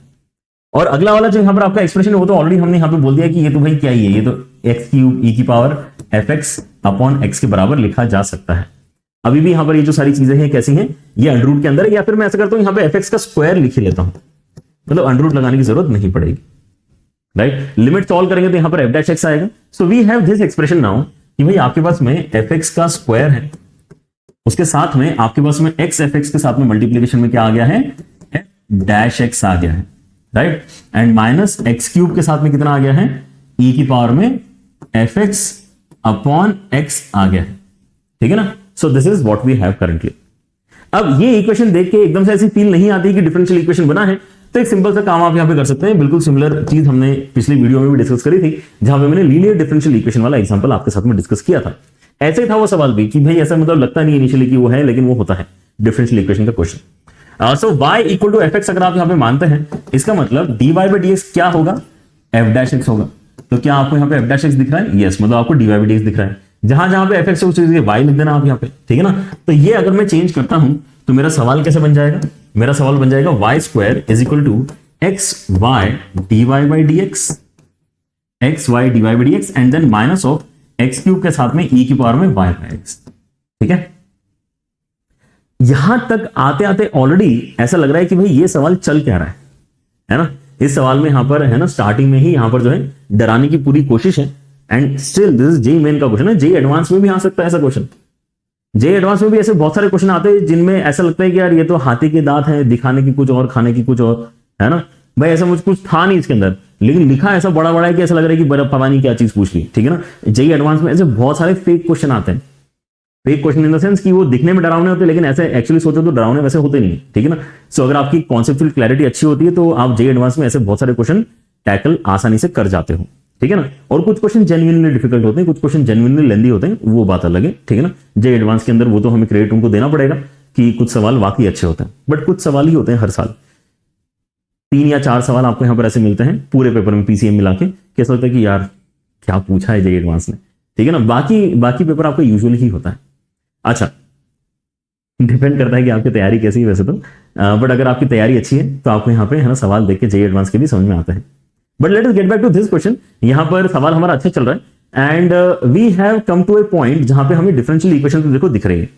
और अगला वाला जो यहां पर आपका एक्सप्रेशन है वो तो ऑलरेडी हमने यहां पे बोल दिया कि ये तो भाई क्या ही है, ये तो x क्यूब e की पावर fx अपॉन x के बराबर लिखा जा सकता है। अभी भी यहां पर ये जो सारी चीजें हैं कैसी हैं, ये अंडर रूट के अंदर है, या फिर मैं ऐसा करता हूं यहां पे fx का स्क्वायर लिख लेता हूं, मतलब अंडर रूट लगाने की जरूरत नहीं पड़ेगी, राइट। लिमिट सॉल्व करेंगे तो यहां पर f डैश x आएगा। So we have this expression now कि भाई आपके पास में fx का स्क्वायर है, उसके साथ में आपके पास में x fx के साथ में मल्टीप्लीकेशन में क्या आ गया है, f डैश x आ गया है, right. And minus x cube के साथ में कितना आ गया है, e की पावर में fx अपॉन x आ गया है, ठीक है ना। So this is what we have currently. अब ये इक्वेशन देख के एकदम से ऐसी फील नहीं आती कि डिफरेंशियल इक्वेशन बना है, तो एक सिंपल सा काम आप यहां पे कर सकते हैं। बिल्कुल सिमिलर चीज हमने पिछली वीडियो में भी डिस्कस करी थी, जहां पे मैंने लीनियर डिफरेंशियल इक्वेशन वाला एग्जांपल आपके साथ में डिस्कस किया था। ऐसे ही था वो सवाल भी कि भाई ऐसा मतलब लगता नहीं इनिशियली कि वो है, लेकिन वो होता है डिफरेंशियल इक्वेशन का question. So y equal to fx अगर आप यहां पे मानते हैं, इसका मतलब dy by dx क्या होगा, f डैश x होगा। तो क्या आपको यहां पे f डैश x दिख रहा है, यस, मतलब आपको dy by dx दिख रहा है। जहां जहां पे fx है उस चीज y लिख देना आप यहां पे, ठीक है ना। तो ये अगर मैं चेंज करता हूं तो मेरा सवाल कैसे बन जाएगा, मेरा सवाल बन जाएगा y square is equal to x y dy by dx, x y dy by dx and then minus of x cube के साथ में e की पावर में y by x, ठीक है। यहां तक आते आते ऑलरेडी ऐसा लग रहा है कि भाई ये सवाल चल क्या रहा है ना। इस सवाल में यहां पर है ना स्टार्टिंग में ही यहां पर जो है डराने की पूरी कोशिश है, and still this is JEE main का क्वेश्चन है। जेईई एडवांस में भी आ सकता है ऐसा क्वेश्चन, जेईई एडवांस में भी ऐसे बहुत सारे क्वेश्चन आते हैं जिनमें ऐसा लगता है कि यार ये तो हाथी के दांत है, दिखाने की कुछ और खाने की कुछ और, है ना भाई। ऐसा मुझे कुछ था नहीं इसके अंदर, लेकिन लिखा ऐसा बड़ा बड़ा है कि ऐसा लग रहा है कि बड़ा पता नहीं क्या चीज पूछ ली, ठीक है ना। जेईई एडवांस में ऐसे बहुत सारे फेक क्वेश्चन आते हैं, fake question in the sense कि वो दिखने में डरावने होते हैं, लेकिन ऐसे एक्चुअली सोचो तो डरावने वैसे होते नहीं, ठीक है ना। सो अगर आपकी कॉन्सेप्चुअल क्लैरिटी अच्छी होती है तो आप जेईई एडवांस में ऐसे बहुत सारे क्वेश्चन टैकल आसानी से कर जाते हो, ठीक है ना। और कुछ क्वेश्चन जेन्युइनली डिफिकल्ट होते हैं, कुछ क्वेश्चन जेन्युइनली लेंदी होते हैं, वो बात अलग है, ठीक है ना। जेईई एडवांस के अंदर वो तो हमें क्रेडिट उनको देना पड़ेगा कि कुछ सवाल वाकई अच्छे होते हैं, बट कुछ सवाल ही होते हैं हर साल 3 या 4 सवाल आपको यहां पर ऐसे मिलते हैं पूरे पेपर में पीसीएम मिला के, कैसा होता है कि यार क्या पूछा है जेईई एडवांस ने, ठीक है ना। बाकी पेपर आपका यूजुअली ही होता है। अच्छा, डिपेंड करता है कि आपकी तैयारी कैसी है वैसे तो, बट अगर आपकी तैयारी अच्छी है तो आपको यहाँ पे है ना सवाल देख के जेईई एडवांस के भी समझ में आता है। But let us get back to this question. यहाँ पर सवाल हमारा अच्छा चल रहा है and we have come to a point जहां पे हमें डिफरेंशियल इक्वेशन तो देखो दिख रही है।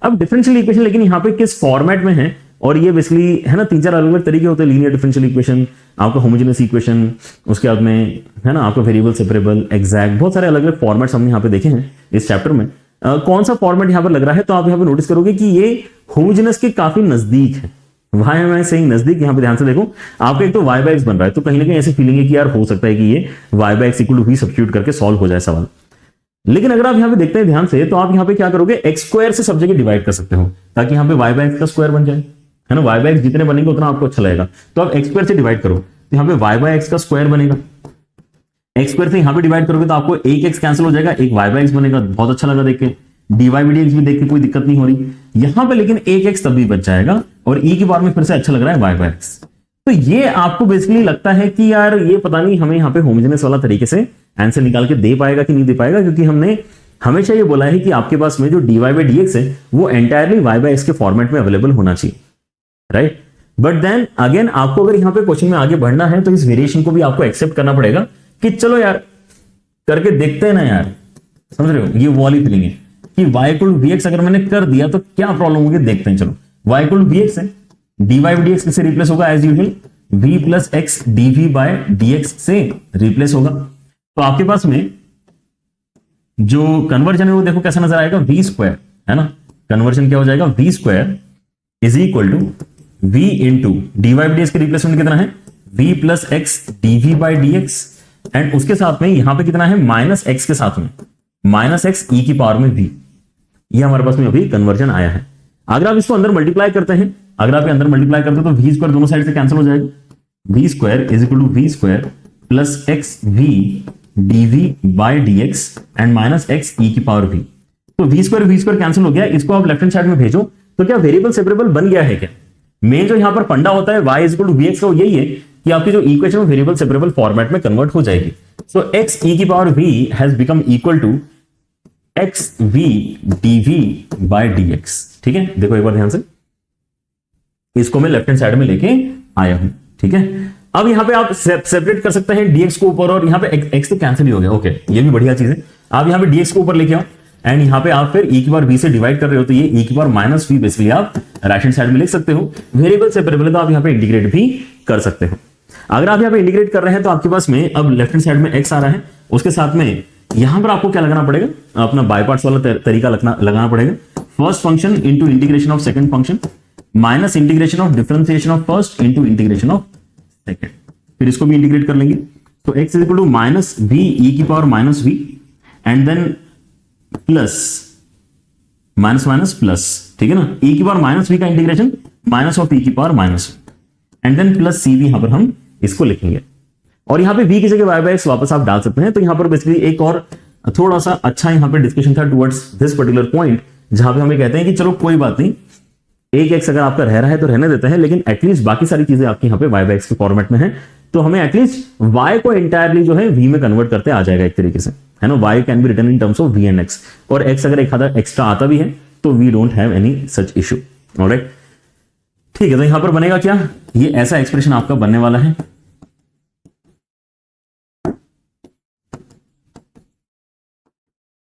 अब डिफरेंशियल इक्वेशन लेकिन यहाँ पे किस फॉर्मेट में है, और ये बेसिकली है ना 3-4 अलग अलग तरीके होते हैं। लीनियर डिफरेंशियल इक्वेशन, आपका होमोजेनियस इक्वेशन, उसके बाद में है ना आपका वेरिएबल सेपरेबल, एग्जैक्ट, बहुत सारे अलग अलग फॉर्मेट्स हमने यहाँ पे देखे हैं इस चैप्टर में। कौन सा फॉर्मेट यहां पर लग रहा है, तो आप यहां पर नोटिस करोगे कि ये होमोजेनस के काफी नजदीक है। व्हाई एम आई सेइंग नजदीक, यहां पे ध्यान से देखो, आपका एक तो y बाय x बन रहा है, तो कहीं ना कहीं ऐसी फीलिंग है कि यार हो सकता है कि ये y bye x equal to v substitute करके सॉल्व हो जाए सवाल। लेकिन अगर आप यहां पे देखते हैं ध्यान से, तो आप यहां पे क्या करोगे, x स्क्वायर से सब जगह डिवाइड कर सकते हो, ताकि यहां पे y बाय x का स्क्वायर बन जाए, है ना। y बाय x जितने बनेंगे उतना आपको अच्छा लगेगा, तो आप x स्क्वायर से डिवाइड करो, तो यहां पे y बाय x का स्क्वायर बनेगा। x स्क्वायर से यहां पे डिवाइड करोगे तो आपको एक x कैंसिल हो जाएगा, एक y बाय x बनेगा, बहुत अच्छा लगा देख के। dy by dx भी देख के कोई दिक्कत नहीं हो रही यहां पे, लेकिन एक x तब भी बच जाएगा, और e की पावर में फिर से अच्छा लग रहा है y बाय x। तो ये आपको बेसिकली लगता है कि यार ये पता नहीं हमें यहाँ पे होमोजेनस वाला तरीके से आंसर निकाल के दे पाएगा कि नहीं दे पाएगा, क्योंकि हमने हमेशा ये बोला है कि आपके पास में जो dy by dx है वो एंटायरली y बाय x के फॉर्मेट में अवेलेबल होना चाहिए, राइट। बट देन अगेन आपको अगर यहाँ पे क्वेश्चन में आगे बढ़ना है तो इस वेरिएशन को भी आपको एक्सेप्ट करना पड़ेगा कि चलो यार करके देखते हैं ना यार, समझ रहे हो। ये वाली फीलिंग है कि y इक्वल टू vx अगर मैंने कर दिया तो क्या प्रॉब्लम होगी, देखते हैं। चलो y इक्वल टू vx है, dy by dx किससे रिप्लेस होगा, as usual v plus x dv by dx से रिप्लेस होगा। तो आपके पास में जो कन्वर्जन है वो देखो कैसा नजर आएगा, v स्क्वायर, है ना। कन्वर्जन क्या हो जाएगा, v square is equal to v into dy by dx के रिप्लेसमेंट कितना है, v plus x dv by dx, and उसके साथ में यहां पे कितना है, माइनस x के साथ में माइनस x e की पावर में v। ये हमारे पास में अभी कन्वर्जन आया है। अगर आप इसको अंदर मल्टीप्लाई करते हैं, अगर आप अंदर मल्टीप्लाई करते हैं तो v स्क्वायर दोनों साइड से कैंसिल हो जाएगा, v square is equal to v square plus x v dv by dx and minus x e की पावर v। तो v स्क्वायर कैंसिल हो गया, इसको आप लेफ्ट हैंड साइड में भेजो तो क्या वेरिएबल सेपरेबल बन गया है क्या? मेन जो यहां पर फंडा होता है y is equal to vx का यही है कि आपकी जो इक्वेशन वेरिएबल सेपरेबल फॉर्मेट में कन्वर्ट हो जाएगी। सो x e की power v has become equal to x v dv by dx। ठीक है, देखो एक बार ध्यान से, इसको मैं लेफ्ट हैंड साइड में लेके आया हूं। ठीक है, अब यहां पे आप सेपरेट कर सकते हैं dx को ऊपर, और यहां पे x तो कैंसिल ही हो गया। ओके, ये भी बढ़िया चीज है। आप यहां पे dx को ऊपर लेके आओ एंड यहां पे आप फिर e की पावर v से डिवाइड कर रहे हो, तो ये e की पावर माइनस v बेसिकली आप राइट हैंड साइड में लिख सकते हो। वेरिएबल सेपरेबल है तो आप यहां पे इंटीग्रेट भी कर सकते हो। अगर आप यहां पे इंटीग्रेट कर रहे हैं तो आपके पास में अब लेफ्ट हैंड साइड में x आ रहा है, उसके साथ में यहां पर आपको क्या लगाना पड़ेगा, अपना बाय पार्ट्स वाला तरीका लगाना पड़ेगा। First function into integration of second function minus integration of differentiation of first into integration of second, फिर इसको भी इंटीग्रेट कर लेंगे। तो x is equal to minus v e की power minus v and then plus minus minus plus, ठीक है ना, e की पावर माइनस v का इंटीग्रेशन माइनस ऑफ e की power minus and then plus c v, यहां पर हम इसको लिखेंगे और यहां पे v की जगह y बाय x वापस आप डाल सकते हैं। तो यहां पर बेसिकली एक और थोड़ा सा अच्छा यहां पे डिस्कशन था टुवर्ड्स दिस पर्टिकुलर पॉइंट, जहां पे हमें कहते हैं कि चलो कोई बात नहीं, एक x अगर आपका रह रहा है तो रहने देते हैं, लेकिन एटलीस्ट बाकी सारी चीजें आपकी यहां पे y बाय x के फॉर्मेट में है, तो हमें एटलीस्ट y को एंटायरली जो है v में कन्वर्ट करते आ जाएगा एक तरीके से, है ना। y can be written in terms of v and x, और x अगर एक आधा एक्स्ट्रा आता भी है तो we don't have any such issue. Alright, ठीक है, तो यहां पर बनेगा क्या, ये ऐसा एक्सप्रेशन आपका बनने वाला है।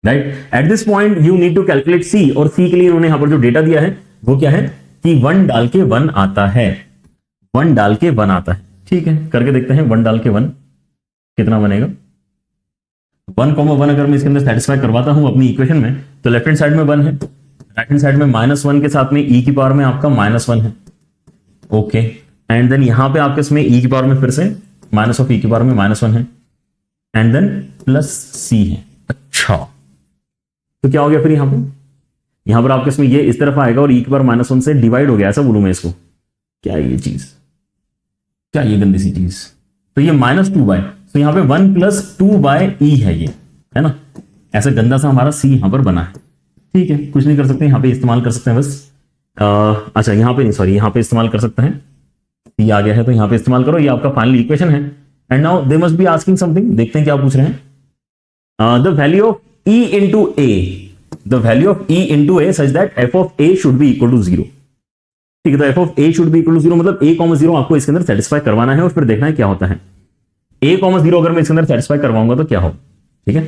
Right, at this point you need to calculate c, और c के लिए उन्होंने यहां पर जो डेटा दिया है वो क्या है कि 1 डाल के 1 आता है, 1 डाल के 1 आता है। ठीक है, करके देखते हैं 1 डाल के 1 कितना बनेगा। 1,1 अगर मैं इसके अंदर सेटिस्फाई करवाता हूं अपनी इक्वेशन में, तो लेफ्ट हैंड साइड में 1 है, राइट हैंड साइड में -1 के साथ में e की पावर में आपका -1 है। ओके, एंड देन यहां पे आपके इसमें e की पावर में फिर से माइनस ऑफ e की पावर में -1 है एंड देन प्लस c है। अच्छा, तो क्या हो गया फिर यहां पर आपके इसमें ये इस तरफ आएगा और e की पावर -1 से डिवाइड हो गया, ऐसा बोलूं मैं इसको, क्या ये चीज, क्या ये गंदी सी चीज। तो ये -2 बाय, तो यहां पे 1 + 2 बाय e है, ये है ना, ऐसा गंदा सा हमारा c यहां पर बना है। ठीक है, कुछ नहीं कर सकते, यहां पे इस्तेमाल कर सकते हैं बस। अच्छा, यहां पे नहीं, सॉरी, यहां पे इस्तेमाल कर सकते हैं, ये आ गया है तो यहां पे इस्तेमाल करो, ये आपका फाइनल इक्वेशन है। And now they must be asking something, देखते हैं क्या पूछ रहे हैं। The value of e into a, the value of e into a such that f of a should be equal to 0। ठीक है, तो f of a should be equal to 0 मतलब a, 0 आपको इसके अंदर सेटिस्फाई करवाना है और फिर देखना है क्या होता है। a, 0 अगर मैं इसके अंदर सेटिस्फाई करवाऊंगा तो क्या हो, ठीक है,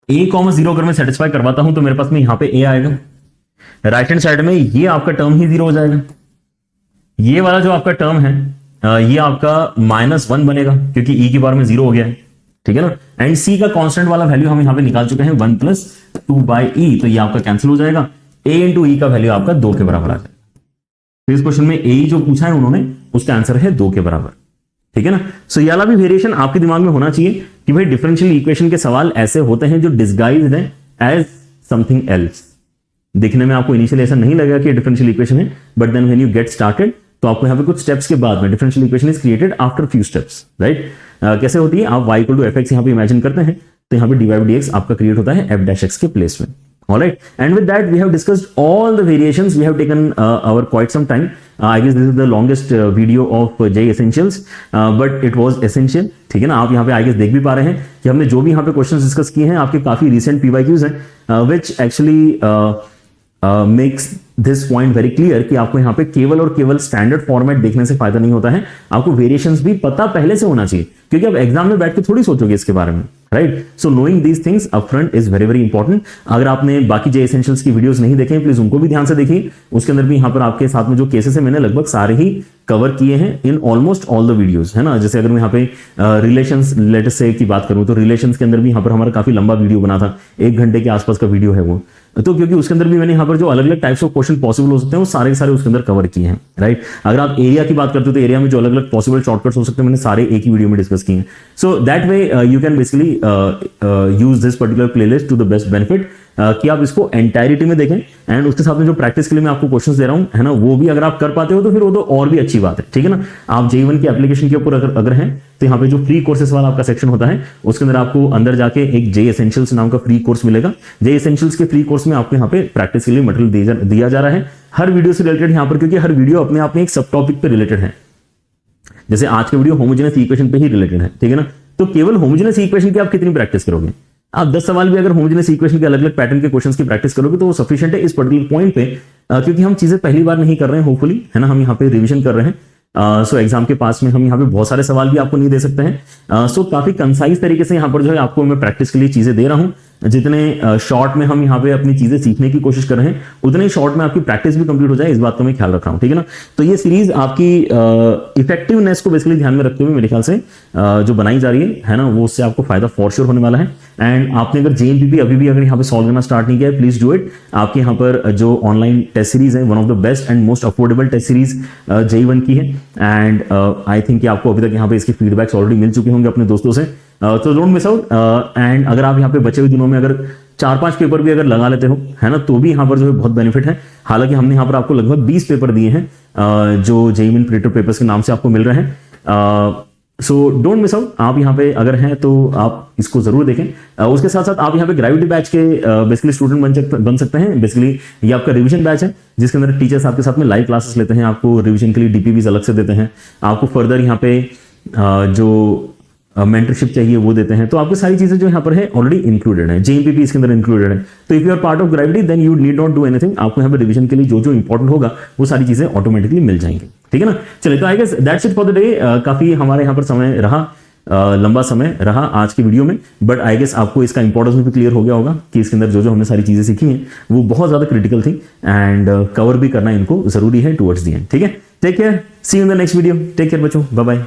a, 0 अगर मैं सेटिस्फाई करवाता हूं तो मेरे पास में यहां पे a आएगा, राइट हैंड साइड में ये आपका टर्म ही 0 हो जाएगा, ये वाला जो आपका टर्म है ये आपका -1 बनेगा क्योंकि e की पावर में 0 हो गया है। ठीक है ना, एंड c का कांस्टेंट वाला वैल्यू हम यहां पे निकाल चुके हैं 1 + 2 बाय e, तो ये आपका कैंसिल हो जाएगा, a × e का वैल्यू आपका 2 के बराबर आ जाएगा। तो इस क्वेश्चन में a जो पूछा है उन्होंने उसका आंसर है 2 के बराबर। ठीक है ना, सो ये वाला भी वेरिएशन आपके दिमाग में होना चाहिए कि भाई डिफरेंशियल इक्वेशन के सवाल ऐसे होते हैं जो डिस्गाइज्ड है एज समथिंग एल्स। देखने में आपको इनिशियली ऐसा नहीं लगेगा कि डिफरेंशियल इक्वेशन है, but then when you get started तो आपको यहाँ पे कुछ स्टेप्स के बाद में differential equation is created after few steps, right. कैसे होती है, आप y = fx यहाँ पे इमेजिन करते हैं तो यहाँ पे dy/dx आपका क्रिएट होता है f' के प्लेस में। Alright, and with that we have discussed all the variations. We have taken our quite some time. I guess this is the longest video of JEE Essentials, but it was essential. ठीक है ना, आप यहाँ पे I guess देख भी पा रहे हैं कि हमने जो भी यहाँ पे क्वेश्चंस डिस्कस किए हैं आपके काफी recent PYQs हैं, which actually makes this point very clear कि आपको यहाँ पे केवल और केवल स्टैंडर्ड फॉर्मेट देखने से फायदा नहीं होता है, आपको वेरिएशंस भी पता पहले से होना चाहिए, क्योंकि आप एग्जाम में बैठ के थोड़ी सोचोगे इसके बारे में, right. So knowing these things upfront is very very important. अगर आपने बाकी JEE एसेंशियल्स की वीडियोस नहीं देखे प्लीज उनको भी ध्यान से देखिए, उसके अंदर भी यहाँ पर आपके साथ में जो केसेस है मैंने लगभग सारे ही कवर किए हैं in almost all the videos, है ना। जैसे अगर मैं यहाँ पे रिलेशंस लेट्स से की बात करूं तो रिलेशंस के अंदर भी यहाँ पर हमारा काफी लंबा वीडियो बना था, 1 घंटे के आसपास का वीडियो है वो, तो क्योंकि उसके अंदर भी मैंने यहाँ पर जो अलग अलग टाइप्स ऑफ क्वेश्चन पॉसिबल हो सकते हैं वो सारे सारे उसके अंदर कवर किए हैं, राइट। अगर आप एरिया की बात करते हो तो एरिया में जो अलग अलग पॉसिबल शॉर्टकट्स हो सकते हैं मैंने सारे एक ही वीडियो में डिस्कस किए हैं। So that way you can basically use this particular playlist to the best benefit. कि आप इसको एंटायरिटी में देखें, एंड उसके साथ में जो प्रैक्टिस के लिए मैं आपको क्वेश्चंस दे रहा हूं, है ना, वो भी अगर आप कर पाते हो तो फिर वो तो और भी अच्छी बात है, ठीक है ना। आप J1 की एप्लीकेशन के ऊपर अगर हैं तो यहाँ पे जो फ्री कोर्सेस वाला आपका सेक्शन होता है उसके अंदर आपको अंदर जाके एक J Essentials नाम का फ्री कोर्स मिलेगा। J Essentials के फ्री कोर्स में आपको यहाँ पे प्रैक्टिस के लिए मटेरियल दिया जा रहा है हर वीडियो से रिलेटेड यहाँ पर, क्योंकि हर वीडियो अपने आप में एक सब टॉपिक पे रिलेटेड है। जैसे आज का वीडियो होमोजेनस इक्वेशन पे ही रिलेटेड है, ठीक है ना। तो केवल होमोजेनस इक्वेशन की आप कितनी प्रैक्टिस करोगे? आप 10 सवाल भी अगर होमोजेनस इक्वेशन के अलग अलग पैटर्न के क्वेश्चंस की प्रैक्टिस करोगे तो वो सफिशिएंट है इस पर्टिकुलर पॉइंट पे, क्योंकि हम चीजें पहली बार नहीं कर रहे हैं, होपफुली, है ना, हम यहाँ पे रिवीजन कर रहे हैं। सो एग्जाम के पास में हम यहाँ पे बहुत सारे सवाल भी आपको नहीं दे सकते हैं। सो काफी कंसाइज तरीके से यहाँ पर जो है आपको मैं प्रैक्टिस के लिए चीजें दे रहा हूँ। जितने शॉर्ट में हम यहाँ पे अपनी चीजें सीखने की कोशिश कर रहे हैं उतने शॉर्ट में आपकी प्रैक्टिस भी कंप्लीट हो जाए, इस बात का मैं ख्याल रख रहा हूँ, ठीक है ना। तो ये सीरीज आपकी इफेक्टिवनेस को बेसिकली ध्यान में रखते हुए मेरे ख्याल से जो बनाई जा रही है ना, वो उससे आपको फायदा फॉर श्योर होने वाला है। एंड आपने अगर JMPP अभी भी अगर यहाँ पे सॉल्व करना स्टार्ट नहीं किया है, प्लीज डू इट। आपके यहाँ पर जो ऑनलाइन टेस्ट सीरीज है, one of the best and most affordable test series J1 की है, एंड आई थिंक आपको अभी तक यहाँ पे इसके फीडबैक्स ऑलरेडी मिल चुके होंगे अपने दोस्तों से। तो डोंट मिस आउट। एंड अगर आप यहाँ पे बचे हुए दिनों में अगर 4-5 पेपर भी अगर लगा लेते हो, है ना, तो भी यहाँ पर जो है बहुत बेनिफिट है। हालांकि हमने यहाँ पर आपको लगभग 20 पेपर दिए हैं जो JEE Main प्रिंटेड पेपर्स के नाम से आपको मिल रहे हैं। So don't miss out. आप यहाँ पे अगर हैं तो आप इसको जरूर देखें। उसके साथ साथ आप यहाँ पे ग्रेविटी बैच के बेसिकली स्टूडेंट बन सकते हैं। बेसिकली ये आपका रिवीजन बैच है जिसके अंदर टीचर्स आपके साथ में लाइव क्लासेस लेते हैं, आपको रिवीजन के लिए DPVs अलग से देते हैं, आपको फर्दर यहाँ पे जो मेंटरशिप चाहिए वो देते हैं। तो आपकी सारी चीजें जो यहाँ पर है ऑलरेडी इंक्लूडेड है, JMPP इसके अंदर इंक्लूडेड है। तो if you are part of gravity then you need not do anything. आपको यहाँ पे रिवीजन के लिए जो जो इंपॉर्टेंट होगा वो सारी चीजें ऑटोमेटिकली मिल जाएंगी, ठीक है ना। चलिए, तो I guess that's it for the day. काफी हमारे यहाँ पर समय रहा, लंबा समय रहा आज की वीडियो में, बट आई गेस आपको इसका इंपॉर्टेंस भी क्लियर हो गया होगा कि इसके अंदर जो जो हमने सारी चीजें सीखी हैं वो बहुत ज्यादा क्रिटिकल थी, एंड कवर भी करना इनको जरूरी है टुवर्ड्स द एंड, ठीक है। Take care, see you in the next video. Take care बच्चों, बाय बाय।